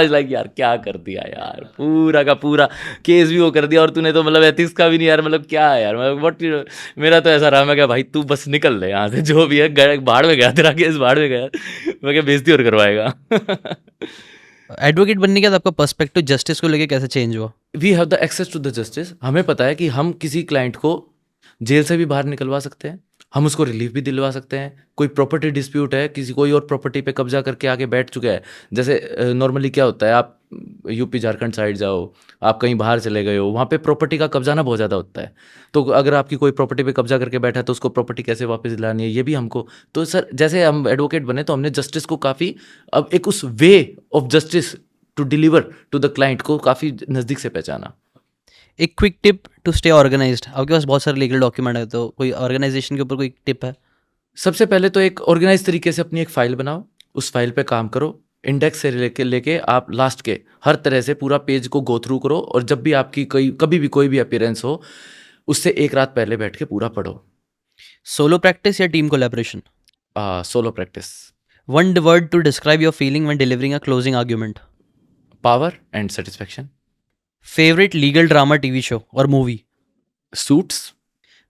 लाइक यार क्या कर दिया यार, पूरा का पूरा केस भी वो कर दिया, और तूने तो मतलब एथिक्स का भी नहीं यार, मतलब क्या है यार, मतलब व्हाट। मेरा तो ऐसा रहा, मैं क्या भाई तू बस निकल ले यहाँ से, जो भी है बाढ़ में गया, तेरा केस बाढ़ में गया, मैं क्या बेइज्जती और करवाएगा। एडवोकेट बनने के बाद आपका पर्सपेक्टिव जस्टिस को लेके कैसे चेंज हुआ? We have the access to the justice. हमें पता है कि हम किसी क्लाइंट को जेल से भी बाहर निकलवा सकते हैं, हम उसको रिलीफ भी दिलवा सकते हैं। कोई प्रॉपर्टी डिस्प्यूट है, किसी कोई और प्रॉपर्टी पे कब्जा करके आके बैठ चुका है, जैसे नॉर्मली क्या होता है, आप यूपी झारखंड साइड जाओ, आप कहीं बाहर चले गए हो, वहाँ पे प्रॉपर्टी का कब्जा ना बहुत ज़्यादा होता है। तो अगर आपकी कोई प्रॉपर्टी पे कब्जा करके बैठा है तो उसको प्रॉपर्टी कैसे वापस दिलानी है, ये भी हमको। तो सर जैसे हम एडवोकेट बने तो हमने जस्टिस को काफ़ी, अब एक उस way of justice to deliver to the client को काफ़ी नज़दीक से पहचाना। एक quick tip to stay organised, आपके पास बहुत सारे लीगल डॉक्यूमेंट है, तो कोई ऑर्गेनाइजेशन के ऊपर कोई टिप है? सबसे पहले तो एक ऑर्गेनाइज तरीके से अपनी एक फाइल बनाओ, उस फाइल पे काम करो, इंडेक्स से लेके आप लास्ट के हर तरह से पूरा पेज को गो थ्रू करो, और जब भी आपकी कभी भी कोई भी अपीयरेंस हो, उससे एक रात पहले बैठ के पूरा पढ़ो। सोलो प्रैक्टिस या team collaboration? Solo practice. One word to describe your feeling when delivering a closing argument? Power and satisfaction. Favourite legal drama TV show और movie? Suits.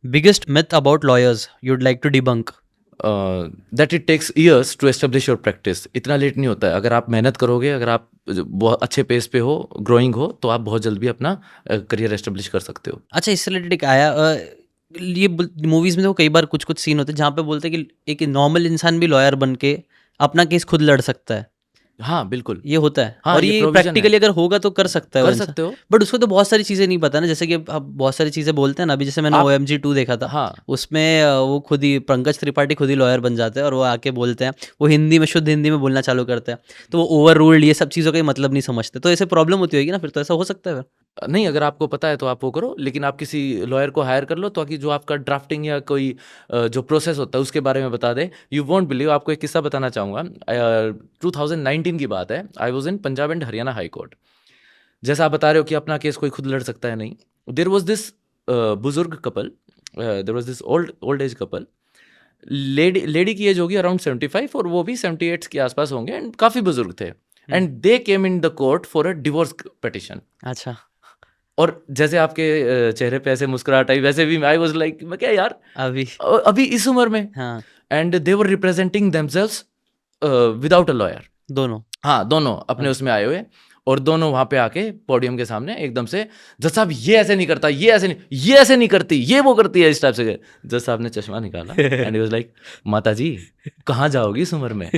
Biggest myth about lawyers you'd like to debunk? That it takes years to establish your practice. इतना लेट नहीं होता है, अगर आप मेहनत करोगे, अगर आप बहुत अच्छे पेस पे हो, ग्रोइंग हो, तो आप बहुत जल्द भी अपना करियर एस्टेब्लिश कर सकते हो। अच्छा, इससे रिलेटेड एक आया, ये मूवीज़ में तो कई बार कुछ कुछ सीन होते हैं जहाँ पे बोलते हैं कि एक नॉर्मल इंसान भी लॉयर बन के अपना केस खुद लड़ सकता है। हाँ बिल्कुल, ये होता है। हाँ, और ये ये provision प्रैक्टिकली अगर होगा तो कर सकता है वो कर इंसान। सकते हो। बट उसको तो बहुत सारी चीज़ें नहीं पता ना, जैसे कि अब बहुत सारी चीज़ें बोलते हैं ना, अभी जैसे मैंने आप- OMG 2 देखा था। हाँ उसमें वो खुद ही पंकज त्रिपाठी खुद ही लॉयर बन जाते हैं और वो आके बोलते हैं, वो हिंदी में शुद्ध हिंदी में बोलना चालू करते हैं, तो वो ओवर रूल्ड ये सब चीज़ों का ही मतलब नहीं समझते, तो ऐसे प्रॉब्लम होती होगी ना, फिर तो ऐसा हो सकता है फिर। नहीं, अगर आपको पता है तो आप वो करो, लेकिन आप किसी लॉयर को हायर कर लो ताकि जो आपका ड्राफ्टिंग या कोई जो प्रोसेस होता है उसके बारे में बता दे। यू वोंट बिलीव, आपको एक किस्सा बताना चाहूँगा। 2019 की बात है, I was in Punjab and Haryana high court. जैसा आप बता रहे हो कि अपना केस कोई खुद लड़ सकता है, नहीं। देयर वाज दिस बुजुर्ग couple, there was this old age couple. Lady की एज होगी अराउंड 75 और वो भी 78 के आसपास होंगे, एंड काफ़ी बुजुर्ग थे, and they came in the court for a divorce petition. अच्छा। और जैसे आपके चेहरे पे ऐसे मुस्कुराहट आई, वैसे भी आई वाज लाइक, मैं क्या यार अभी अभी इस उम्र में, हाँ and they were representing themselves without a lawyer. दोनों हाँ, दोनों अपने उसमें आए हुए, और दोनों वहां पे आके पोडियम के सामने एकदम से, जज साहब ये ऐसे नहीं करता, ये ऐसे नहीं, ये ऐसे नहीं करती, ये वो करती है, इस टाइप से। जज साहब ने चश्मा निकाला एंड ही वाज लाइक, माता जी कहाँ जाओगी इस उम्र में,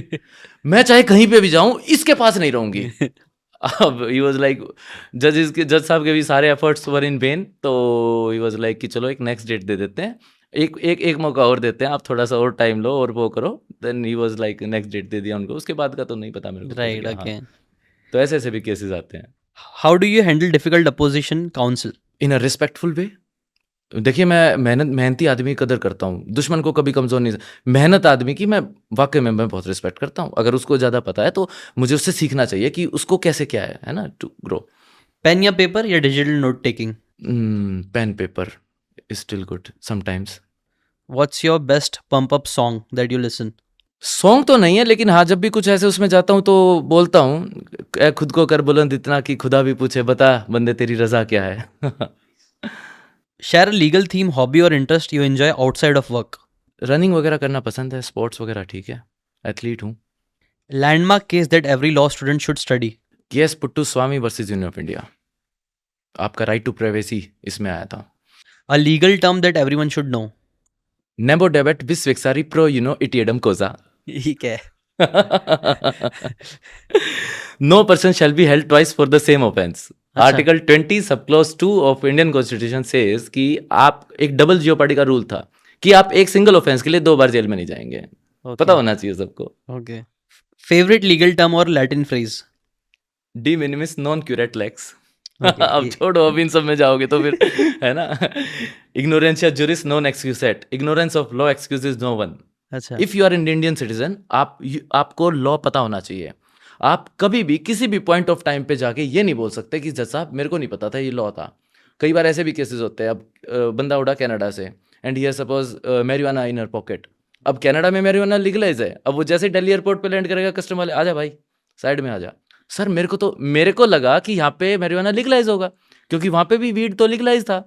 मैं चाहे कहीं पे भी जाऊं इसके पास नहीं रहूंगी। अब ही वाज लाइक, जज साहब के भी सारे एफर्ट्स वर इन वेन, तो ही वाज लाइक कि चलो एक नेक्स्ट डेट दे देते हैं, एक मौका और देते हैं, आप थोड़ा सा और टाइम लो और वो करो। Then he was like next date दे दिया उनको, उसके बाद का तो नहीं पता मेरे को। राइट हाँ, ओके तो ऐसे ऐसे भी केसेस आते हैं। How do you handle difficult opposition counsel in a respectful way. देखिए, मैं मेहनती आदमी की कदर करता हूँ, दुश्मन को कभी कमज़ोर नहीं, मेहनत आदमी की मैं वाकई में मैं बहुत रिस्पेक्ट करता हूँ। अगर उसको ज़्यादा पता है तो मुझे उससे सीखना चाहिए कि उसको कैसे क्या है ना, टू ग्रो। पेन या पेपर या digital note taking pen paper is still good sometimes. What's your best pump up song that you listen song तो नहीं है, लेकिन हाँ, जब भी कुछ ऐसे उसमें जाता हूँ तो बोलता हूँ, "ऐ खुद को कर बुलंद इतना कि खुदा भी पूछे, बता बंदे तेरी रजा क्या है।" शेयर लीगल थीम हॉबी और interest you enjoy outside of work running वगैरह करना पसंद है, स्पोर्ट्स वगैरह ठीक है, एथलीट हूँ। Landmark case that every law student should study KS Puttaswamy versus Union of India, आपका राइट टू प्राइवेसी इसमें आया था। A legal term that everyone should know नेबो डेबेट बिस वेक्सारी प्रो इटिएडम कोजा। ये क्या है no person shall be held twice for the same offence. Article 20 sub clause 2 of Indian constitution says कि आप, एक डबल जियोपार्डी का रूल था कि आप एक सिंगल ऑफेंस के लिए 2 बार जेल में नहीं जाएंगे। पता होना चाहिए सबको। ओके फेवरेट लीगल टर्म और Latin phrase de minimis non curat lex. Okay, अब छोड़ो, अब इन सब में जाओगे तो फिर है ना। Ignorantia juris non excusat, ignorance of law excuses no one. अच्छा if you are an Indian citizen, आपको लॉ पता होना चाहिए। आप कभी भी किसी भी पॉइंट ऑफ टाइम पे जाके ये नहीं बोल सकते कि जज साहब मेरे को नहीं पता था ये लॉ था। कई बार ऐसे भी केसेस होते हैं। अब बंदा उड़ा कनाडा से and he suppose marijuana in her pocket. अब कनाडा में मैरिजुआना लीगलाइज है। अब वो जैसे दिल्ली एयरपोर्ट पे लैंड करेगा, कस्टम वाले, आजा भाई साइड में आजा। सर मेरे को लगा कि यहाँ पे मैरिजुआना लीगलाइज होगा, क्योंकि वहाँ पे भी वीड तो लीगलाइज था।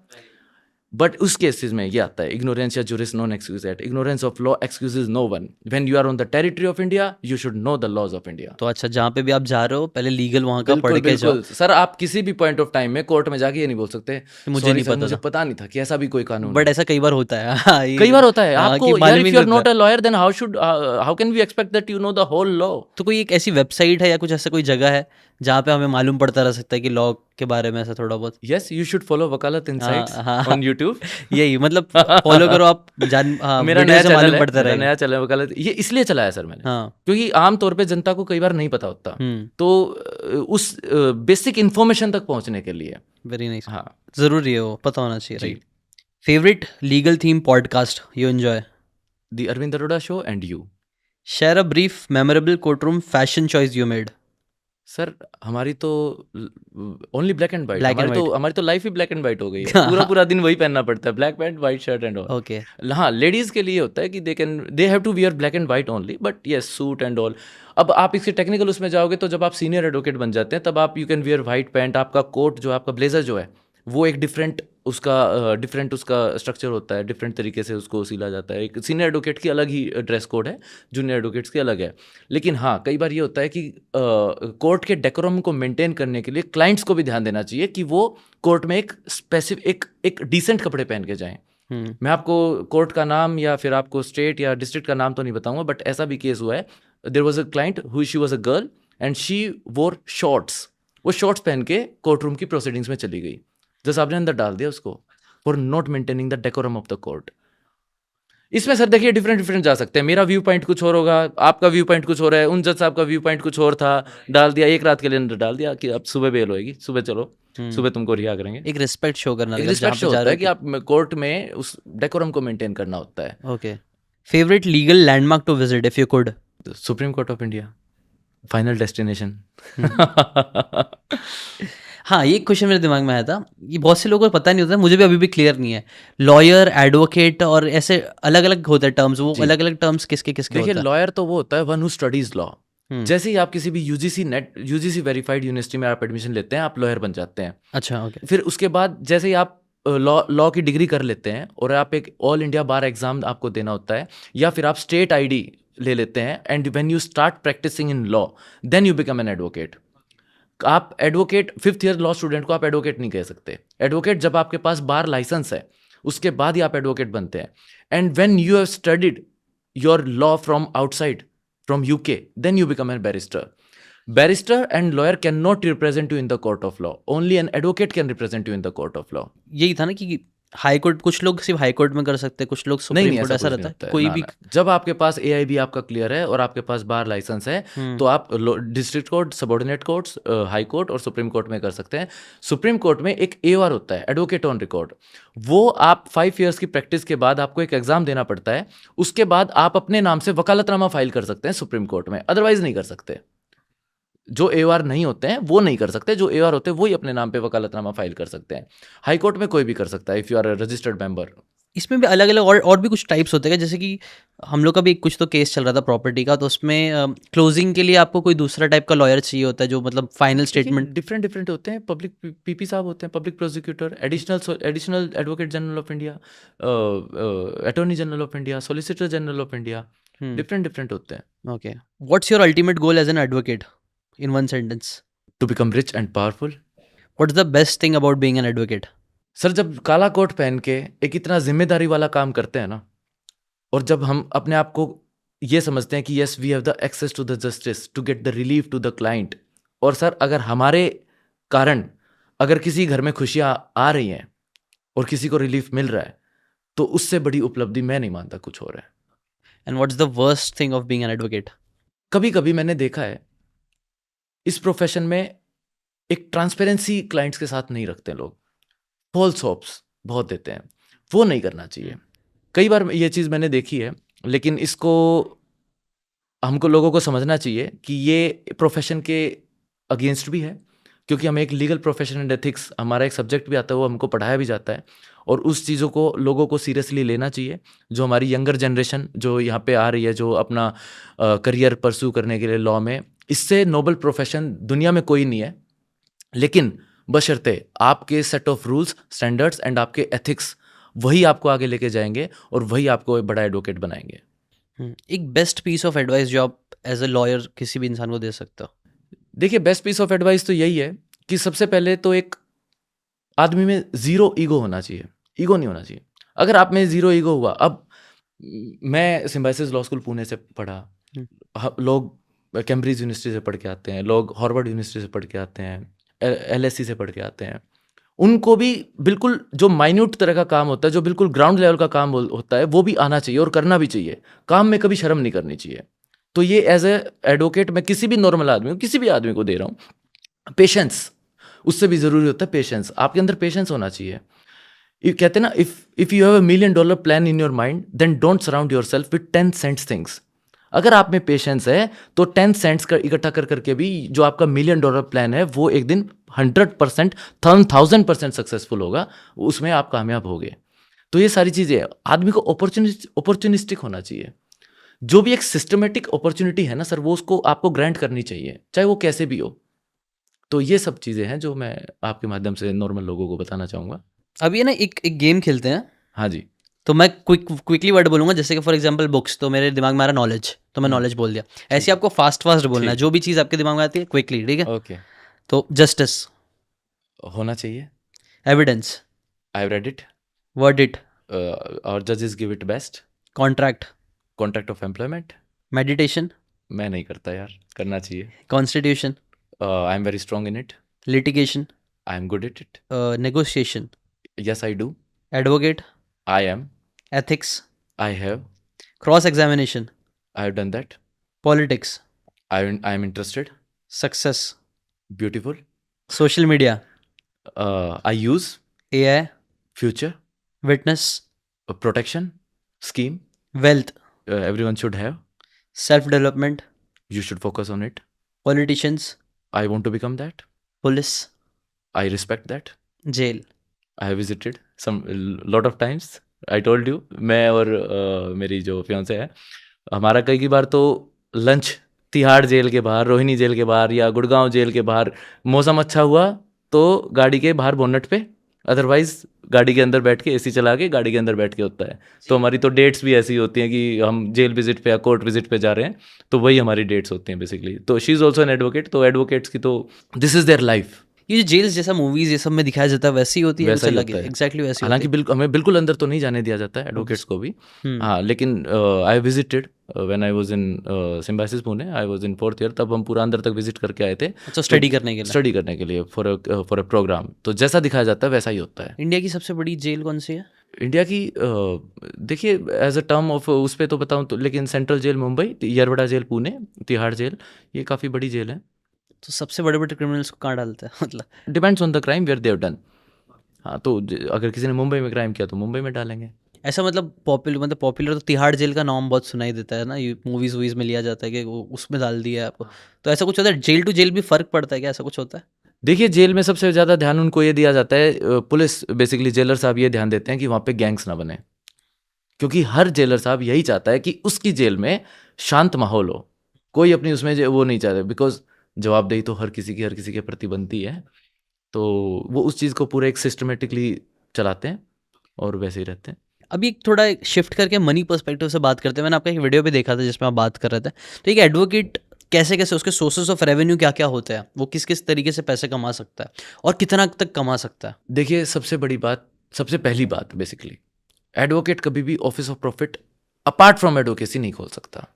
बट उस केसेस में ये आता है, ignorantia juris non excusat, ignorance of law excuses no one. When you are on the territory of India you should know the laws of India. तो अच्छा जहाँ पे भी आप जा रहे हो पहले लीगल वहाँ का पढ़ बिल्कुल के जाओ बिल्कुल सर, आप किसी भी पॉइंट ऑफ टाइम में कोर्ट में जाके ये नहीं बोल सकते मुझे "Sorry नहीं sir, पता मुझे था।" पता नहीं था कि ऐसा भी कोई कानून है। बट ऐसा कई बार होता है हाँ, ये- कई बार होता है हाँ, आपको कि यार, मालूम ही इफ यू आर नहीं नॉट होता a lawyer then how can we expect that you know the whole law. तो कोई एक ऐसी वेबसाइट है या कुछ ऐसा कोई जगह है जहाँ पे हमें मालूम पड़ता रह सकता है कि लॉ के बारे में ऐसा थोड़ा बहुत यस, यू शुड फॉलो वकालत इनसाइट्स हाँ, ऑन यूट्यूब। यही मतलब फॉलो करो आप जान मेरा वीडियो नया से चैनल मालूम है, पड़ता मेरा रहेगा नया चैनल है वकालत। ये इसलिए चलाया सर मैंने, हाँ क्योंकि आम तौर पे जनता को कई बार नहीं पता होता, हम्म तो उस बेसिक इन्फॉर्मेशन तक पहुंचने के लिए। वेरी नाइस हाँ जरूरी है वो पता होना चाहिए जी। Right favourite legal theme podcast you enjoy the Arvind Arora show and you. Share a brief memorable courtroom fashion choice you made sir हमारी तो only black and white, Black and हमारी तो लाइफ ही ब्लैक एंड वाइट हो गई है। हाँ। पूरा पूरा दिन वही पहनना पड़ता है, black pant white shirt and all. Okay हाँ, लेडीज के लिए होता है कि they have to wear black and white only, but yes suit and all. अब आप इसके टेक्निकल उसमें जाओगे तो जब आप सीनियर एडवोकेट बन जाते हैं तब आप you can wear white pant, आपका कोट जो है, आपका ब्लेजर जो है वो एक डिफरेंट उसका स्ट्रक्चर होता है, डिफरेंट तरीके से उसको सिला जाता है। एक सीनियर एडवोकेट की अलग ही ड्रेस कोड है, जूनियर एडवोकेट्स की अलग है। लेकिन हाँ, कई बार ये होता है कि कोर्ट के डेकोरम को मेंटेन करने के लिए क्लाइंट्स को भी ध्यान देना चाहिए कि वो कोर्ट में एक स्पेसिफिक एक डिसेंट कपड़े पहन के जाएं। मैं आपको कोर्ट का नाम या फिर आपको स्टेट या डिस्ट्रिक्ट का नाम तो नहीं बताऊंगा, बट ऐसा भी केस हुआ है। There was a client who she was a girl and she wore shorts. वो शॉर्ट्स पहन के कोर्ट रूम की प्रोसीडिंग्स में चली गई। जस्ट आपने अंदर डाल दिया उसको for not maintaining the decorum of the court. इसमें सर देखिए डिफरेंट जा सकते हैं। मेरा व्यू पॉइंट कुछ और होगा, आपका व्यू पॉइंट कुछ और है, उन जज साहब का व्यू पॉइंट कुछ और था, डाल दिया एक रात के लिए अंदर डाल दिया कि अब सुबह बेल होएगी, सुबह चलो, सुबह तुमको रिहा करेंगे। एक रिस्पेक्ट शो करना एक मतलब जहाँ रिस्पेक्ट पे जा होता रहे है कि आप कोर्ट में उस डेकोरम को मेंटेन करना होता है। हो okay favourite legal landmark to visit if you could Supreme Court of India, final destination. हाँ ये क्वेश्चन मेरे दिमाग में आया था, ये बहुत से लोगों को पता नहीं होता, मुझे भी अभी भी क्लियर नहीं है। लॉयर, एडवोकेट और ऐसे अलग अलग होते हैं टर्म्स, वो अलग अलग टर्म्स किसके देखिए होता है? लॉयर तो वो होता है वन हु स्टडीज लॉ, जैसे ही आप किसी भी यूजीसी वेरीफाइड यूनिवर्सिटी में आप एडमिशन लेते हैं, आप लॉयर बन जाते हैं। अच्छा, ओके। फिर उसके बाद जैसे ही आप लॉ की डिग्री कर लेते हैं और आप एक ऑल इंडिया बार एग्जाम आपको देना होता है, या फिर आप स्टेट आईडी ले लेते हैं, and when you start practising in law then you become an advocate. आप advocate 5th year law student को आप एडवोकेट नहीं कह सकते। एडवोकेट जब आपके पास बार लाइसेंस है उसके बाद ही आप एडवोकेट बनते हैं। And when you have studied your law from outside, from UK, then you become an barrister. Barrister and lawyer cannot represent you in the court of law. Only an advocate can represent you in the court of law. यही था ना कि हाई कोर्ट, कुछ लोग सिर्फ हाई कोर्ट में कर सकते हैं, कुछ लोग सुप्रीम कोर्ट, ऐसा रहता है कोई ना, भी। ना। जब आपके पास AIB आपका क्लियर है और आपके पास बार लाइसेंस है, तो आप district court, subordinate courts, high court और सुप्रीम कोर्ट में कर सकते हैं। सुप्रीम कोर्ट में एक AOR होता है, एडवोकेट ऑन रिकॉर्ड। वो आप 5 ईयर्स की प्रैक्टिस के बाद आपको एक एग्जाम देना पड़ता है। उसके बाद आप अपने नाम से वकालतनामा फाइल कर सकते हैं सुप्रीम कोर्ट में, अदरवाइज नहीं कर सकते। जो AOR नहीं होते हैं वो नहीं कर सकते, जो AOR होते हैं वही अपने नाम पे वकालतनामा फाइल कर सकते हैं। हाई कोर्ट में कोई भी कर सकता है if you are a registered member. इसमें भी अलग अलग और भी कुछ टाइप्स होते हैं, जैसे कि हम लोग का भी कुछ तो केस चल रहा था प्रॉपर्टी का, तो उसमें क्लोजिंग के लिए आपको कोई दूसरा टाइप का लॉयर चाहिए होता है, जो मतलब फाइनल स्टेटमेंट। डिफरेंट होते हैं। पब्लिक PP साहब होते हैं, public prosecutor, additional advocate general of India, attorney general of India, solicitor general of India, different होते हैं। Okay, what's your ultimate goal as an advocate in one sentence? To become rich and powerful. What's the best thing about being an advocate? Sir, जब काला कोट पहन के एक इतना जिम्मेदारी वाला काम करते हैं ना, और जब हम अपने आप को ये समझते हैं कि yes we have the access to the justice to get the relief to the client, और सर अगर हमारे कारण अगर किसी घर में खुशियाँ आ रही हैं और किसी को रिलीफ मिल रहा है, तो उससे बड़ी उपलब्धि मैं नहीं मानता कुछ हो रहा है। And what's the worst thing of being an advocate? कभी कभी मैंने देखा है इस प्रोफेशन में एक ट्रांसपेरेंसी क्लाइंट्स के साथ नहीं रखते लोग, फॉल्स होप्स बहुत देते हैं, वो नहीं करना चाहिए। कई बार ये चीज़ मैंने देखी है, लेकिन इसको हमको लोगों को समझना चाहिए कि ये प्रोफेशन के अगेंस्ट भी है, क्योंकि हमें एक लीगल प्रोफेशन एंड एथिक्स हमारा एक सब्जेक्ट भी आता है, वो हमको पढ़ाया भी जाता है, और उस चीज़ों को लोगों को सीरियसली लेना चाहिए। जो हमारी यंगर जनरेशन जो यहाँ पे आ रही है, जो अपना करियर परस्यू करने के लिए लॉ में, इससे नोबल प्रोफेशन दुनिया में कोई नहीं है, लेकिन बशर्ते आपके set of rules, standards and आपके एथिक्स वही आपको आगे लेके जाएंगे और वही आपको एक बड़ा एडवोकेट बनाएंगे। एक बेस्ट पीस ऑफ एडवाइस जो आप एज अ लॉयर किसी भी इंसान को दे सकते हो? देखिए, बेस्ट पीस ऑफ एडवाइस तो यही है कि सबसे पहले तो एक आदमी में ज़ीरो ईगो होना चाहिए, ईगो नहीं होना चाहिए। अगर आप में ज़ीरो ईगो हुआ, अब मैं सिम्बायोसिस लॉ स्कूल पुणे से पढ़ा, लोग कैम्ब्रिज यूनिवर्सिटी से पढ़ के आते हैं, लोग हार्वर्ड यूनिवर्सिटी से पढ़ के आते हैं, LSE से पढ़ के आते हैं। उनको भी बिल्कुल जो माइन्यूट तरह का काम होता है, जो बिल्कुल ग्राउंड लेवल का काम होता है, वो भी आना चाहिए और करना भी चाहिए। काम में कभी शर्म नहीं करनी चाहिए। तो ये एज ए एडवोकेट मैं किसी भी नॉर्मल आदमी को, किसी भी आदमी को दे रहा हूँ। पेशेंस उससे भी ज़रूरी होता है। पेशेंस, आपके अंदर पेशेंस होना चाहिए। कहते हैं ना, if you have $1 million plan in your mind, then don't surround yourself with 10 cents things. अगर आप में पेशेंस है तो 10 cents का इकट्ठा कर करके भी जो आपका $1 million प्लान है, वो एक दिन 100%, 1000% सक्सेसफुल होगा, उसमें आप कामयाब होगे। तो ये सारी चीज़ें, आदमी को अपॉर्चुनिस्टिक होना चाहिए। जो भी एक सिस्टमेटिक अपॉर्चुनिटी है ना सर, वो उसको आपको ग्रांट करनी चाहिए, चाहे वो कैसे भी हो। तो ये सब चीज़ें हैं जो मैं आपके माध्यम से नॉर्मल लोगों को बताना चाहूँगा। अभी है ना एक गेम खेलते हैं। हाँ जी। तो मैं क्विकली वर्ड बोलूंगा, जैसे कि फॉर एग्जांपल बुक्स, तो मेरे दिमाग में आ रहा नॉलेज, तो मैं नॉलेज बोल दिया। ऐसे आपको फास्ट बोलना है, जो भी चीज़ आपके दिमाग में आती है क्विकली, ठीक है? ओके। तो जस्टिस होना चाहिए। Evidence, I have read it. Verdict, और जजेस give it best. Contract, contract of employment. Meditation, मैं नहीं करता यार, करना चाहिए। Constitution, I am very strong in it. Litigation, I am good it it. Negotiation, yes I do. Advocate, I am. ethics, I have. cross examination, I have done that. politics, I am interested. success, Beautiful. social media, I use. AI, Future. witness, Protection. Scheme. wealth, Everyone should have. self development, You should focus on it. politicians, I want to become that. police, I respect that. jail. I have visited lot of times. I told you, मैं और मेरी जो फियांसे है, हमारा कई बार तो लंच तिहाड़ जेल के बाहर, रोहिणी जेल के बाहर या गुड़गांव जेल के बाहर मौसम अच्छा हुआ तो गाड़ी के बाहर बोनट पे, अदरवाइज गाड़ी के अंदर बैठ के एसी चला के गाड़ी के अंदर बैठ के होता है। तो हमारी तो डेट्स भी ऐसी होती हैं कि हम जेल विजिट पे या कोर्ट विजिट पे जा रहे हैं, तो वही हमारी डेट्स होती हैं बेसिकली। तो she is also an advocate, तो एडवोकेट्स की तो दिस इज़ देयर लाइफ। ये जो जेल्स जैसा मूवीज ये सब में दिखाया जाता है वैसी होती है, वैसा ही लगे होता है। एग्जैक्टली वैसी होती हालांकि बिल्कुल हमें बिल्कुल अंदर तो नहीं जाने दिया जाता है एडवोकेट्स को भी। हाँ, लेकिन I visited when I was in symbiosis Pune, I was in 4th year, तब हम पूरा अंदर तक विजिट करके आए थे। है। अच्छा, स्टडी करने के लिए। स्टडी करने के लिए फॉर अ प्रोग्राम। तो जैसा दिखाया जाता है वैसा ही होता है। इंडिया की सबसे बड़ी जेल कौन सी है? इंडिया की देखिए एज अ टर्म ऑफ उस पे तो बताऊँ तो, लेकिन central jail Mumbai, Yerawada jail Pune, Tihar jail, ये काफ़ी बड़ी जेल है। तो सबसे बड़े बड़े क्रिमिनल्स को कहाँ डालते हैं मतलब? Depends on the crime where they have done. हाँ, तो अगर किसी ने मुंबई में क्राइम किया तो मुंबई में डालेंगे। ऐसा मतलब पॉपुलर तो तिहाड़ जेल का नाम बहुत सुनाई देता है ना, ये मूवीज वूवीज में लिया जाता है कि वो उसमें डाल दिया है आपको। तो ऐसा कुछ होता है, जेल टू जेल भी फर्क पड़ता है क्या, ऐसा कुछ होता है? देखिए, जेल में सबसे ज़्यादा ध्यान उनको ये दिया जाता है, पुलिस बेसिकली जेलर साहब ये ध्यान देते हैं कि वहाँ पे गैंग्स ना बने, क्योंकि हर जेलर साहब यही चाहता है कि उसकी जेल में शांत माहौल हो, कोई अपनी उसमें वो नहीं चाहते, बिकॉज जवाबदेही तो हर किसी के प्रति बनती है। तो वो उस चीज़ को पूरे एक सिस्टमेटिकली चलाते हैं और वैसे ही रहते हैं। अभी एक थोड़ा शिफ्ट करके मनी पर्सपेक्टिव से बात करते हैं। मैंने आपका एक वीडियो पे देखा था जिसमें आप बात कर रहे थे, तो एक एडवोकेट कैसे कैसे उसके सोर्सेज ऑफ रेवेन्यू क्या क्या होते हैं, वो किस किस तरीके से पैसे कमा सकता है और कितना तक कमा सकता है? देखिए, सबसे पहली बात बेसिकली, एडवोकेट कभी भी office of profit apart from advocacy नहीं खोल सकता।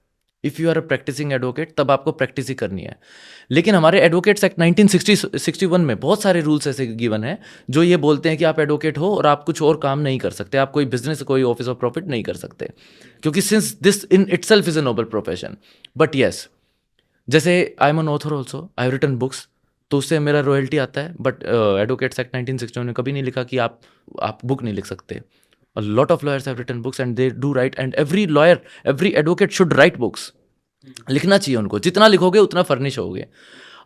If you are a practising advocate तब आपको प्रैक्टिस ही करनी है। लेकिन हमारे एडवोकेट्स एक्ट 1961 में बहुत सारे रूल्स ऐसे गिवन है जो ये बोलते हैं कि आप एडवोकेट हो और आप कुछ और काम नहीं कर सकते, आप कोई बिजनेस, कोई ऑफिस ऑफ प्रॉफिट नहीं कर सकते, क्योंकि since this in itself is a noble profession. But yes, जैसे I am an author also, I have written books, तो उससे मेरा रॉयल्टी आता है। बट एडवोकेट्स एक्ट 1961 ने कभी नहीं लिखा कि आप बुक नहीं लिख सकते। A lot of lawyers have written books and they do write, and every lawyer, every advocate should write books. लिखना चाहिए उनको, जितना लिखोगे उतना फर्निश होगे।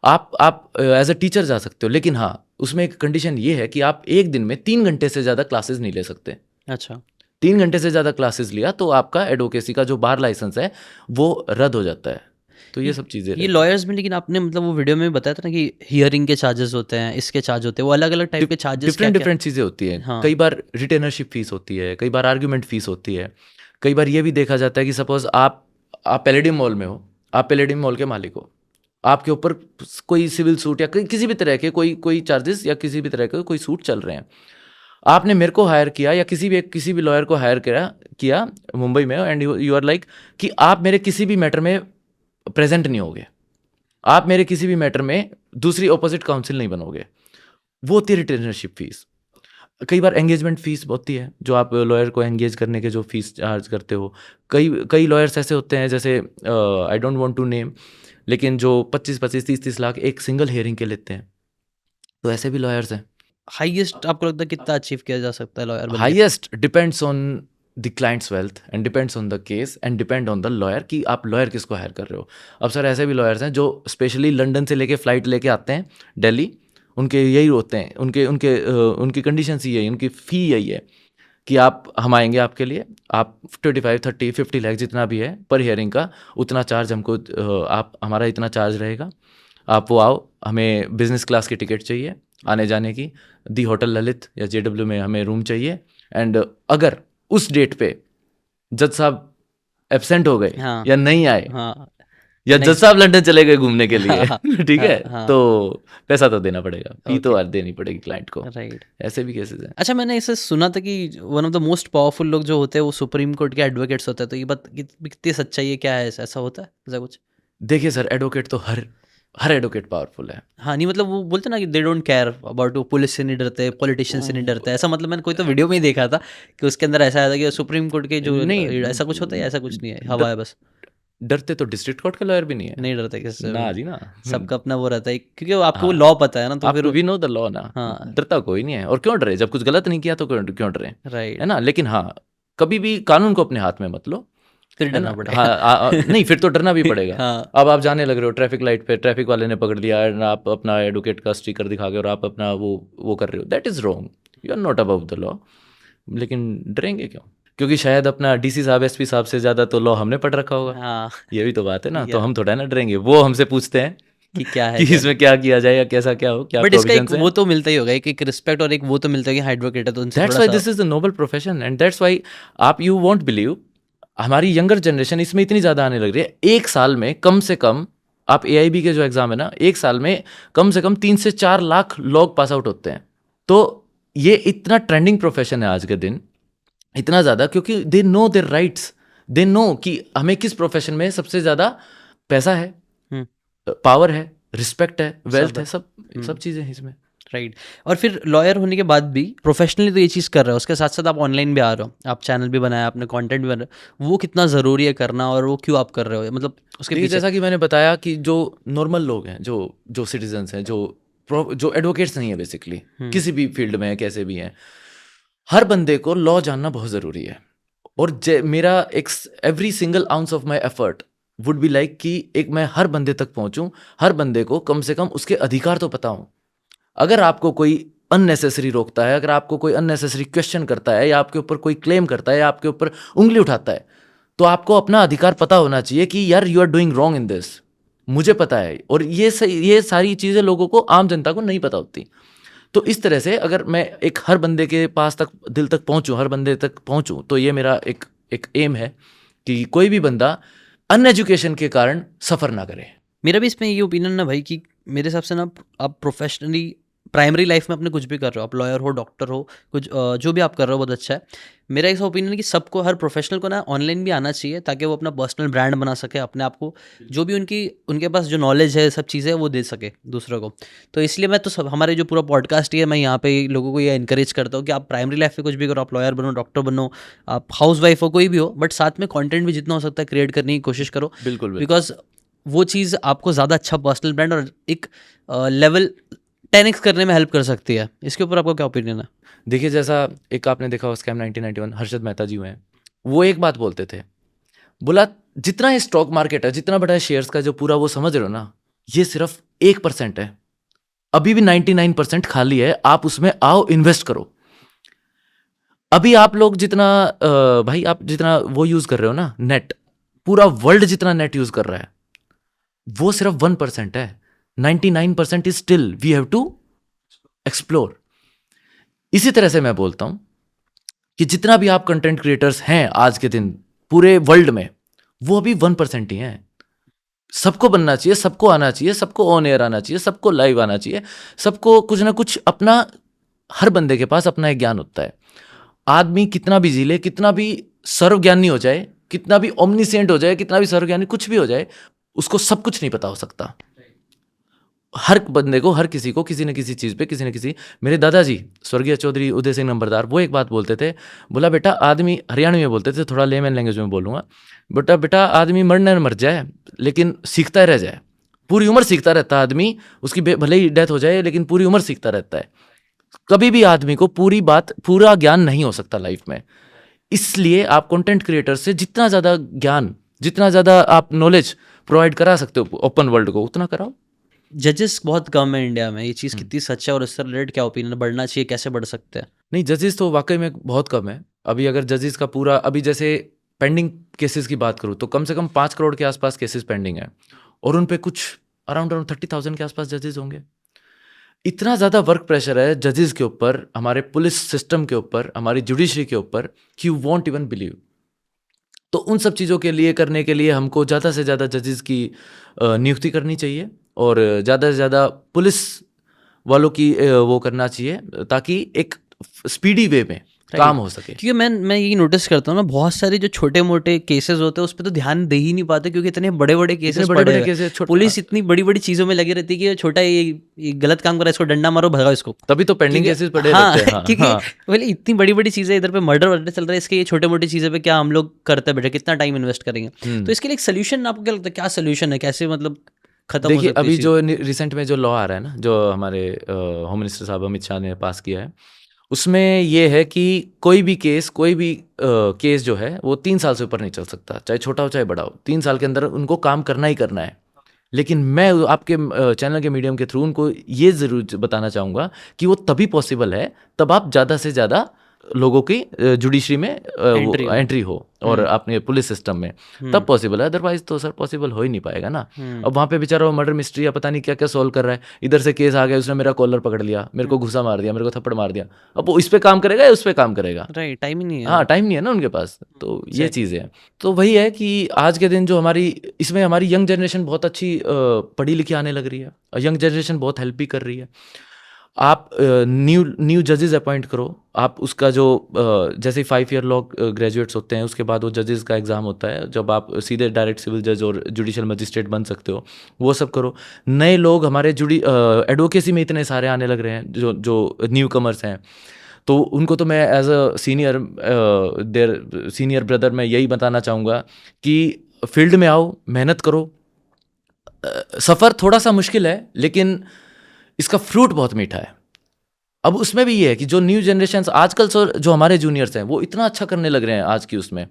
आप एज अ टीचर जा सकते हो, लेकिन हाँ, उसमें एक कंडीशन ये है कि आप एक दिन में 3 घंटे से ज़्यादा क्लासेस नहीं ले सकते। अच्छा, 3 घंटे से ज़्यादा क्लासेस लिया तो आपका एडवोकेसी का जो बार लाइसेंस है वो रद्द हो जाता है। तो ये सब चीज़ें ये लॉयर्स में, लेकिन आपने मतलब वो वीडियो में बताया था ना कि हियरिंग के चार्जेस होते हैं, इसके चार्ज होते हैं, वो अलग अलग टाइप के चार्जेस डिफरेंट चीज़ें होती हैं। हाँ। कई बार रिटेनरशिप फीस होती है, कई बार आर्ग्यूमेंट फीस होती है, कई बार ये भी देखा जाता है कि सपोज आप पैलेडियम मॉल में हो, आप पैलेडियम मॉल के मालिक हो, आपके ऊपर कोई सिविल सूट या किसी भी तरह के कोई चार्जेस या किसी भी तरह के कोई सूट चल रहे हैं, आपने मेरे को हायर किया या किसी भी लॉयर को हायर किया मुंबई में, एंड यू आर लाइक कि आप मेरे किसी भी मैटर में प्रेजेंट नहीं होगे, आप मेरे किसी भी मैटर में दूसरी ऑपोजिट काउंसिल नहीं बनोगे, वो होती है रिटेनरशिप फीस। कई बार एंगेजमेंट फीस होती है, जो आप लॉयर को एंगेज करने के जो फीस चार्ज करते हो। कई लॉयर्स ऐसे होते हैं, जैसे I don't want to name, लेकिन जो 25-25, 30-30 लाख एक सिंगल हियरिंग के लेते हैं, तो ऐसे भी लॉयर्स हैं। हाईएस्ट आपको लगता है कितना अचीव किया जा सकता है lawyer? Highest depends on the clients wealth and depends on the case and depend on the lawyer कि आप लॉयर किसको हायर कर रहे हो। अब सर ऐसे भी लॉयर्स हैं जो स्पेशली लंदन से लेके फ़्लाइट लेके आते हैं दिल्ली, उनके यही होते हैं, उनकी कंडीशंस ही यही, उनकी फ़ी यही है कि आप हम आएंगे आपके लिए, आप 25, 30, 50 लाख जितना भी है पर हियरिंग का, उतना चार्ज हमको, आप हमारा इतना चार्ज रहेगा, आप वो आओ, हमें बिजनेस क्लास की टिकट चाहिए आने जाने की, दी होटल ललित या JW में हमें रूम चाहिए, एंड अगर उस डेट पे जज साहब एब्सेंट हो गए हाँ। या नहीं आए, हाँ, या जज साहब लंदन चले गए घूमने के लिए, ठीक है, हाँ। तो पैसा तो देना पड़ेगा, फी तो देनी पड़ेगी क्लाइंट को। राइट। ऐसे भी केसेस हैं। अच्छा, मैंने इसे सुना था कि one of the most powerful लोग जो होते हैं वो सुप्रीम कोर्ट के एडवोकेट्स होते हैं, तो ये बात कितनी सच्चाई है, क्या है, ऐसा होता है ऐसा कुछ? देखिए सर, एडवोकेट तो हर एडवोकेट पावरफुल है। हाँ, नहीं मतलब वो बोलते ना कि दे डोंट केयर अबाउट, वो पुलिस से नहीं डरते, पॉलिटिशियन से नहीं डरते, ऐसा मतलब मैंने कोई तो वीडियो में ही देखा था कि उसके अंदर ऐसा था कि सुप्रीम कोर्ट के जो नहीं, ऐसा कुछ होता है, ऐसा कुछ नहीं है, हवा है बस। डरते तो डिस्ट्रिक्ट कोर्ट के लॉयर भी नहीं है। नहीं डरते किससे, ना जी ना। सबका अपना वो रहता है, क्योंकि आपको वो लॉ पता है ना, तो फिर वी नो द लॉ ना। हाँ। डरता कोई नहीं है, और क्यों डरे, जब कुछ गलत नहीं किया तो क्यों डरे, राइट, है ना। लेकिन हाँ, कभी भी कानून को अपने हाथ में मत लो, फिर है डरना ना। पड़ेगा। हाँ, नहीं, फिर तो डरना भी पड़ेगा। हाँ। अब आप जाने लग रहे हो ट्रैफिक लाइट पे, ट्रैफिक वाले ने पकड़ लिया और आप अपना एडवोकेट का स्टिकर दिखा के और आप अपना वो कर रहे हो, that is wrong, you are not above the law. लेकिन डरेंगे क्यों? क्योंकि शायद अपना डीसी साहब एसपी साहब से ज़्यादा तो लॉ हमने पढ़ रखा होगा। हाँ ये भी तो बात है ना, तो या हम थोड़ा ना डरेंगे, वो हमसे पूछते हैं कि क्या है कि क्या इसमें क्या किया जाए या कैसा क्या हो, क्या बट इसका एक प्रोविजंस हैं। वो तो मिलता ही होगा, एक रिस्पेक्ट और एक वो तो मिलता है कि एडवोकेट है तो उनसे दैट्स थोड़ा वाई सा this is the noble profession and that's why आप यू वॉन्ट बिलीव हमारी यंगर जनरेशन इसमें इतनी ज़्यादा आने लग रही है। एक साल में कम से कम, आप AIB के जो एग्ज़ाम है ना, एक साल में कम से कम 3 से 4 लाख लोग पास आउट होते हैं। तो ये इतना ट्रेंडिंग प्रोफेशन है आज के दिन, इतना ज़्यादा, क्योंकि they know their rights, they know कि हमें किस प्रोफेशन में सबसे ज़्यादा पैसा है, पावर है, रिस्पेक्ट है, वेल्थ है, सब चीज़ें हैं इसमें। राइट। और फिर लॉयर होने के बाद भी प्रोफेशनली तो ये चीज़ कर रहे हो, उसके साथ साथ आप ऑनलाइन भी आ रहे हो, आप चैनल भी बनाया, आपने कंटेंट भी बना रहे हो, वो कितना ज़रूरी है करना और वो क्यों आप कर रहे हो, मतलब उसके देखिए, पीछे? जैसा कि मैंने बताया कि जो नॉर्मल लोग हैं, जो सिटीजन्स हैं, जो एडवोकेट्स नहीं है बेसिकली, किसी भी फील्ड में है, कैसे भी हैं, हर बंदे को लॉ जानना बहुत ज़रूरी है। और मेरा every single ounce of my effort would be like कि एक मैं हर बंदे तक पहुंचूं, हर बंदे को कम से कम उसके अधिकार तो पता हो। अगर आपको कोई अननेसेसरी रोकता है, अगर आपको कोई अननेसेसरी क्वेश्चन करता है, या आपके ऊपर कोई क्लेम करता है, या आपके ऊपर उंगली उठाता है, तो आपको अपना अधिकार पता होना चाहिए कि यार you are doing wrong in this, मुझे पता है। और ये सारी चीज़ें लोगों को, आम जनता को नहीं पता होती। तो इस तरह से अगर मैं एक हर बंदे के पास तक, दिल तक पहुंचूं, हर बंदे तक पहुंचूं, तो ये मेरा एक एम है कि कोई भी बंदा अनएजुकेशन के कारण सफ़र ना करे। मेरा भी इसमें ये ओपिनियन ना भाई कि मेरे हिसाब से ना आप प्रोफेशनली प्राइमरी लाइफ में अपने कुछ भी कर रहे हो, आप लॉयर हो, डॉक्टर हो, कुछ जो भी आप कर रहे हो बहुत अच्छा है। मेरा ऐसा ओपिनियन है कि सबको, हर प्रोफेशनल को ना ऑनलाइन भी आना चाहिए ताकि वो अपना पर्सनल ब्रांड बना सके, अपने आप को जो भी उनके पास जो नॉलेज है, सब चीज़ें वो दे सके दूसरों को। तो इसलिए मैं तो सब, हमारे जो पूरा पॉडकास्ट है, मैं यहाँ पे लोगों को ये इंकरेज करता हूँ कि आप प्राइमरी लाइफ में कुछ भी करो, आप लॉयर बनो, डॉक्टर बनो, आप हाउस वाइफ हो, कोई भी हो, बट साथ में कॉन्टेंट भी जितना हो सकता है क्रिएट करने की कोशिश करो। बिल्कुल। बिकॉज वो चीज़ आपको ज़्यादा अच्छा पर्सनल ब्रांड और एक लेवल 10x करने में हेल्प कर सकती है। इसके ऊपर आपका क्या ओपिनियन है? देखिए, जैसा एक आपने देखा स्कैम 1991, हर्षद मेहता जी हुए हैं, वो एक बात बोलते थे, बोला जितना ये स्टॉक मार्केट है, जितना बड़ा शेयर्स का जो पूरा वो समझ रहे हो ना, ये सिर्फ 1% है, अभी भी 99% खाली है, आप उसमें आओ, इन्वेस्ट करो। अभी आप लोग जितना भाई आप जितना वो यूज कर रहे हो ना नेट, पूरा वर्ल्ड जितना नेट यूज कर रहा है, वो सिर्फ 1% है। 99% is still we have to explore. इसी तरह से मैं बोलता हूं कि जितना भी आप कंटेंट क्रिएटर्स हैं आज के दिन पूरे वर्ल्ड में, वो अभी 1% ही हैं। सबको बनना चाहिए, सबको आना चाहिए, सबको ऑन एयर आना चाहिए, सबको लाइव आना चाहिए, सबको कुछ ना कुछ अपना, हर बंदे के पास अपना एक ज्ञान होता है। आदमी कितना भी जी ले, कितना भी सर्वज्ञानी हो जाए, कितना भी ओमनिसेंट हो जाए, कितना भी सर्वज्ञानी कुछ भी हो जाए, उसको सब कुछ नहीं पता हो सकता। हर बंदे को, हर किसी को किसी न किसी चीज़ पे, किसी न किसी, मेरे दादाजी स्वर्गीय चौधरी उदय सिंह नंबरदार, वो एक बात बोलते थे, बोला बेटा आदमी, हरियाणवी में बोलते थे, थोड़ा लेमन लैंग्वेज में बोलूँगा, बेटा आदमी मरने न मर जाए लेकिन सीखता रह जाए। पूरी उम्र सीखता रहता है आदमी, उसकी भले ही डेथ हो जाए लेकिन पूरी उम्र सीखता रहता है। कभी भी आदमी को पूरा ज्ञान नहीं हो सकता लाइफ में। इसलिए आप कंटेंट क्रिएटर से जितना ज़्यादा ज्ञान, जितना ज़्यादा आप नॉलेज प्रोवाइड करा सकते हो ओपन वर्ल्ड को, उतना कराओ। जजेस बहुत कम है इंडिया में, ये चीज़ कितनी सच है और इससे रिलेटेड क्या ओपिनियन, बढ़ना चाहिए, कैसे बढ़ सकते हैं? नहीं, जजेस तो वाकई में बहुत कम है। अभी अगर जजेस का पूरा, अभी जैसे पेंडिंग केसेस की बात करूँ तो कम से कम 5 करोड़ के आसपास केसेस पेंडिंग है, और उन पे कुछ अराउंड 30,000 के आसपास जजेस होंगे। इतना ज़्यादा वर्क प्रेशर है जजेस के ऊपर, हमारे पुलिस सिस्टम के ऊपर, हमारी जुडिशरी के ऊपर, कि यू वॉन्ट इवन बिलीव। तो उन सब चीज़ों के लिए, करने के लिए हमको ज़्यादा से ज़्यादा जजेस की नियुक्ति करनी चाहिए, और ज़्यादा से ज़्यादा पुलिस वालों की वो करना चाहिए, ताकि एक स्पीडी वे में काम हो सके। क्योंकि मैं यही नोटिस करता हूँ ना, बहुत सारे जो छोटे मोटे केसेस होते हैं उस पर तो ध्यान दे ही नहीं पाते, क्योंकि इतने बड़े बड़े केसेस पड़े हुए हैं। पुलिस इतनी बड़ी बड़ी चीज़ों में लगी रहती है कि छोटा ये गलत काम करा, इसको डंडा मारो, भगाओ इसको, तभी तो पेंडिंग केसेस पड़े रहते हैं। क्योंकि बोले इतनी बड़ी बड़ी चीज़ें, इधर पे मर्डर चल रहा है, इसके ये छोटे मोटी चीज़ें पे क्या हम लोग करते बैठे, कितना टाइम इन्वेस्ट करेंगे? तो इसके लिए एक सोल्यूशन आपको क्या लगता है, क्या सोल्यूशन है, कैसे मतलब खत्म हो सकती है? देखिए, अभी जो रिसेंट में जो लॉ आ रहा है ना, जो हमारे होम मिनिस्टर साहब अमित शाह ने पास किया है, उसमें ये है कि कोई भी केस जो है वो 3 साल से ऊपर नहीं चल सकता, चाहे छोटा हो चाहे बड़ा हो। 3 साल के अंदर उनको काम करना ही करना है। लेकिन मैं आपके चैनल के मीडियम के थ्रू उनको ये ज़रूर बताना चाहूँगा कि वो तभी पॉसिबल है तब आप ज़्यादा से ज़्यादा लोगों की जुडिशरी में Entry हो। एंट्री हो और अपने पुलिस सिस्टम में, तब पॉसिबल है, अदरवाइज तो सर पॉसिबल हो ही नहीं पाएगा ना। अब वहाँ पे बेचारा वो मर्डर मिस्ट्री या पता नहीं क्या क्या सॉल्व कर रहा है, इधर से केस आ गया, उसने मेरा कॉलर पकड़ लिया, मेरे को घुसा मार दिया, मेरे को थप्पड़ मार दिया, अब वो इस पे काम करेगा या उस पे काम करेगा? राइट, टाइम ही नहीं है। हाँ, टाइम नहीं है ना उनके पास, तो ये चीज़ें हैं। तो वही है कि आज के दिन जो हमारी इसमें हमारी यंग जनरेशन बहुत अच्छी पढ़ी लिखी आने लग रही है, यंग जनरेशन बहुत हेल्प भी कर रही है। आप न्यू जजेस अपॉइंट करो, आप उसका जो जैसे 5 ईयर लॉ ग्रेजुएट्स होते हैं, उसके बाद वो जजेस का एग्ज़ाम होता है, जब आप सीधे डायरेक्ट सिविल जज और जुडिशियल मजिस्ट्रेट बन सकते हो, वो सब करो। नए लोग हमारे एडवोकेसी में इतने सारे आने लग रहे हैं जो न्यू कमर्स हैं, तो उनको तो मैं एज अ सीनियर ब्रदर मैं यही बताना चाहूँगा कि फील्ड में आओ, मेहनत करो। सफ़र थोड़ा सा मुश्किल है, लेकिन इसका फ्रूट बहुत मीठा है। अब उसमें भी ये है कि जो न्यू जनरेशन आजकल जो हमारे जूनियर्स हैं वो इतना अच्छा करने लग रहे हैं आज की उसमें।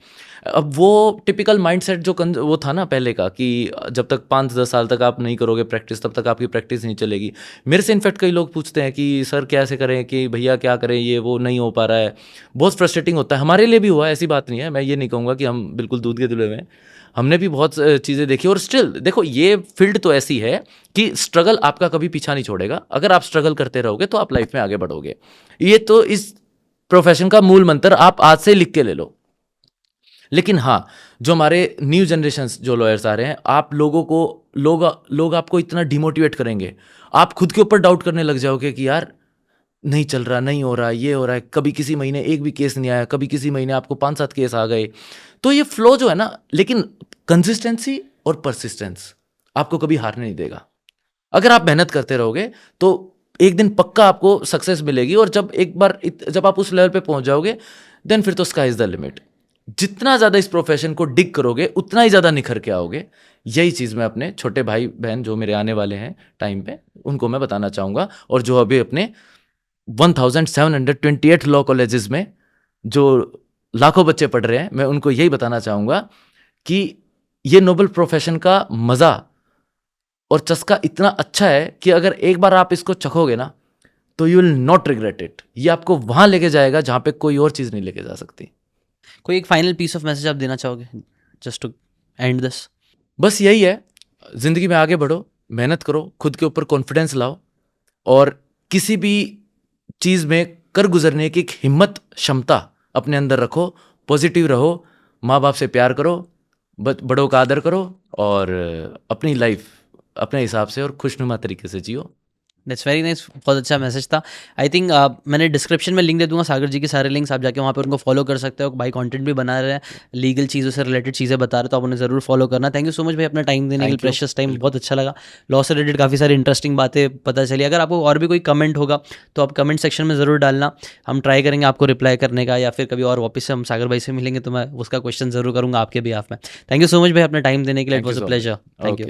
अब वो टिपिकल माइंडसेट जो वो था ना पहले का कि जब तक 5-10 साल तक आप नहीं करोगे प्रैक्टिस, तब तक आपकी प्रैक्टिस नहीं चलेगी। मेरे से इनफैक्ट कई लोग पूछते हैं कि सर कैसे करें, कि भैया क्या करें, ये वो नहीं हो पा रहा है। बहुत फ्रस्ट्रेटिंग होता है, हमारे लिए भी हुआ, ऐसी बात नहीं है। मैं ये नहीं कहूँगा कि हम बिल्कुल दूध के धुले में, हमने भी बहुत चीज़ें देखी। और स्टिल देखो, ये फील्ड तो ऐसी है कि स्ट्रगल आपका कभी पीछा नहीं छोड़ेगा। अगर आप स्ट्रगल करते रहोगे तो आप लाइफ में आगे बढ़ोगे। ये तो इस प्रोफेशन का मूल मंत्र आप आज से लिख के ले लो। लेकिन हाँ, जो हमारे न्यू जनरेशन्स जो लॉयर्स आ रहे हैं, आप लोगों को लोग आपको इतना डिमोटिवेट करेंगे, आप खुद के ऊपर डाउट करने लग जाओगे कि यार नहीं चल रहा, नहीं हो रहा, ये हो रहा है। कभी किसी महीने एक भी केस नहीं आया, कभी किसी महीने आपको 5-7 केस आ गए। तो ये फ्लो जो है ना, लेकिन कंसिस्टेंसी और परसिस्टेंस आपको कभी हारने नहीं देगा। अगर आप मेहनत करते रहोगे तो एक दिन पक्का आपको सक्सेस मिलेगी। और जब आप उस लेवल पे पहुंच जाओगे, देन फिर तो स्काई इज द लिमिट। जितना ज़्यादा इस प्रोफेशन को डिग करोगे, उतना ही ज़्यादा निखर के आओगे। यही चीज़ मैं अपने छोटे भाई बहन जो मेरे आने वाले हैं टाइम पे, उनको मैं बताना चाहूँगा। और जो अभी अपने 1728 लॉ कॉलेजेस में जो लाखों बच्चे पढ़ रहे हैं, मैं उनको यही बताना चाहूँगा कि ये नोबल प्रोफेशन का मज़ा और चस्का इतना अच्छा है कि अगर एक बार आप इसको चखोगे ना, तो you will not regret it. ये आपको वहाँ लेके जाएगा जहाँ पे कोई और चीज़ नहीं लेके जा सकती। कोई एक फाइनल पीस ऑफ मैसेज आप देना चाहोगे, जस्ट टू एंड दिस? बस यही है, ज़िंदगी में आगे बढ़ो, मेहनत करो, खुद के ऊपर कॉन्फिडेंस लाओ, और किसी भी चीज़ में कर गुजरने की एक हिम्मत, क्षमता अपने अंदर रखो। पॉजिटिव रहो, माँ बाप से प्यार करो, बड़ों का आदर करो, और अपनी लाइफ अपने हिसाब से और खुशनुमा तरीके से जियो। दैट्स वेरी नाइस, बहुत अच्छा मैसेज था। आई थिंक मैंने डिस्क्रिप्शन में लिंक दे दूंगा, सागर जी के सारे लिंक्स, आप जाके वहाँ पे उनको फॉलो कर सकते हो। भाई कंटेंट भी बना रहे हैं, लीगल चीज़ों से रिलेटेड चीज़ें बता रहे, तो आप उन्हें ज़रूर फॉलो करना। थैंक यू सो मच भाई अपना टाइम देने के लिए, प्रेशियस टाइम, बहुत अच्छा लगा। लॉ से रिलेटेड काफ़ी सारी इंटरेस्टिंग बातें पता चली। अगर आपको और भी कोई कमेंट होगा तो आप कमेंट सेक्शन में ज़रूर डालना, हम ट्राई करेंगे आपको रिप्लाई करने का, या फिर कभी और वापस से हम सागर भाई से मिलेंगे तो मैं उसका क्वेश्चन ज़रूर करूँगा आपके बिहाफ में। थैंक यू सो मच भाई अपना टाइम देने के लिए, it was a pleasure. Thank you.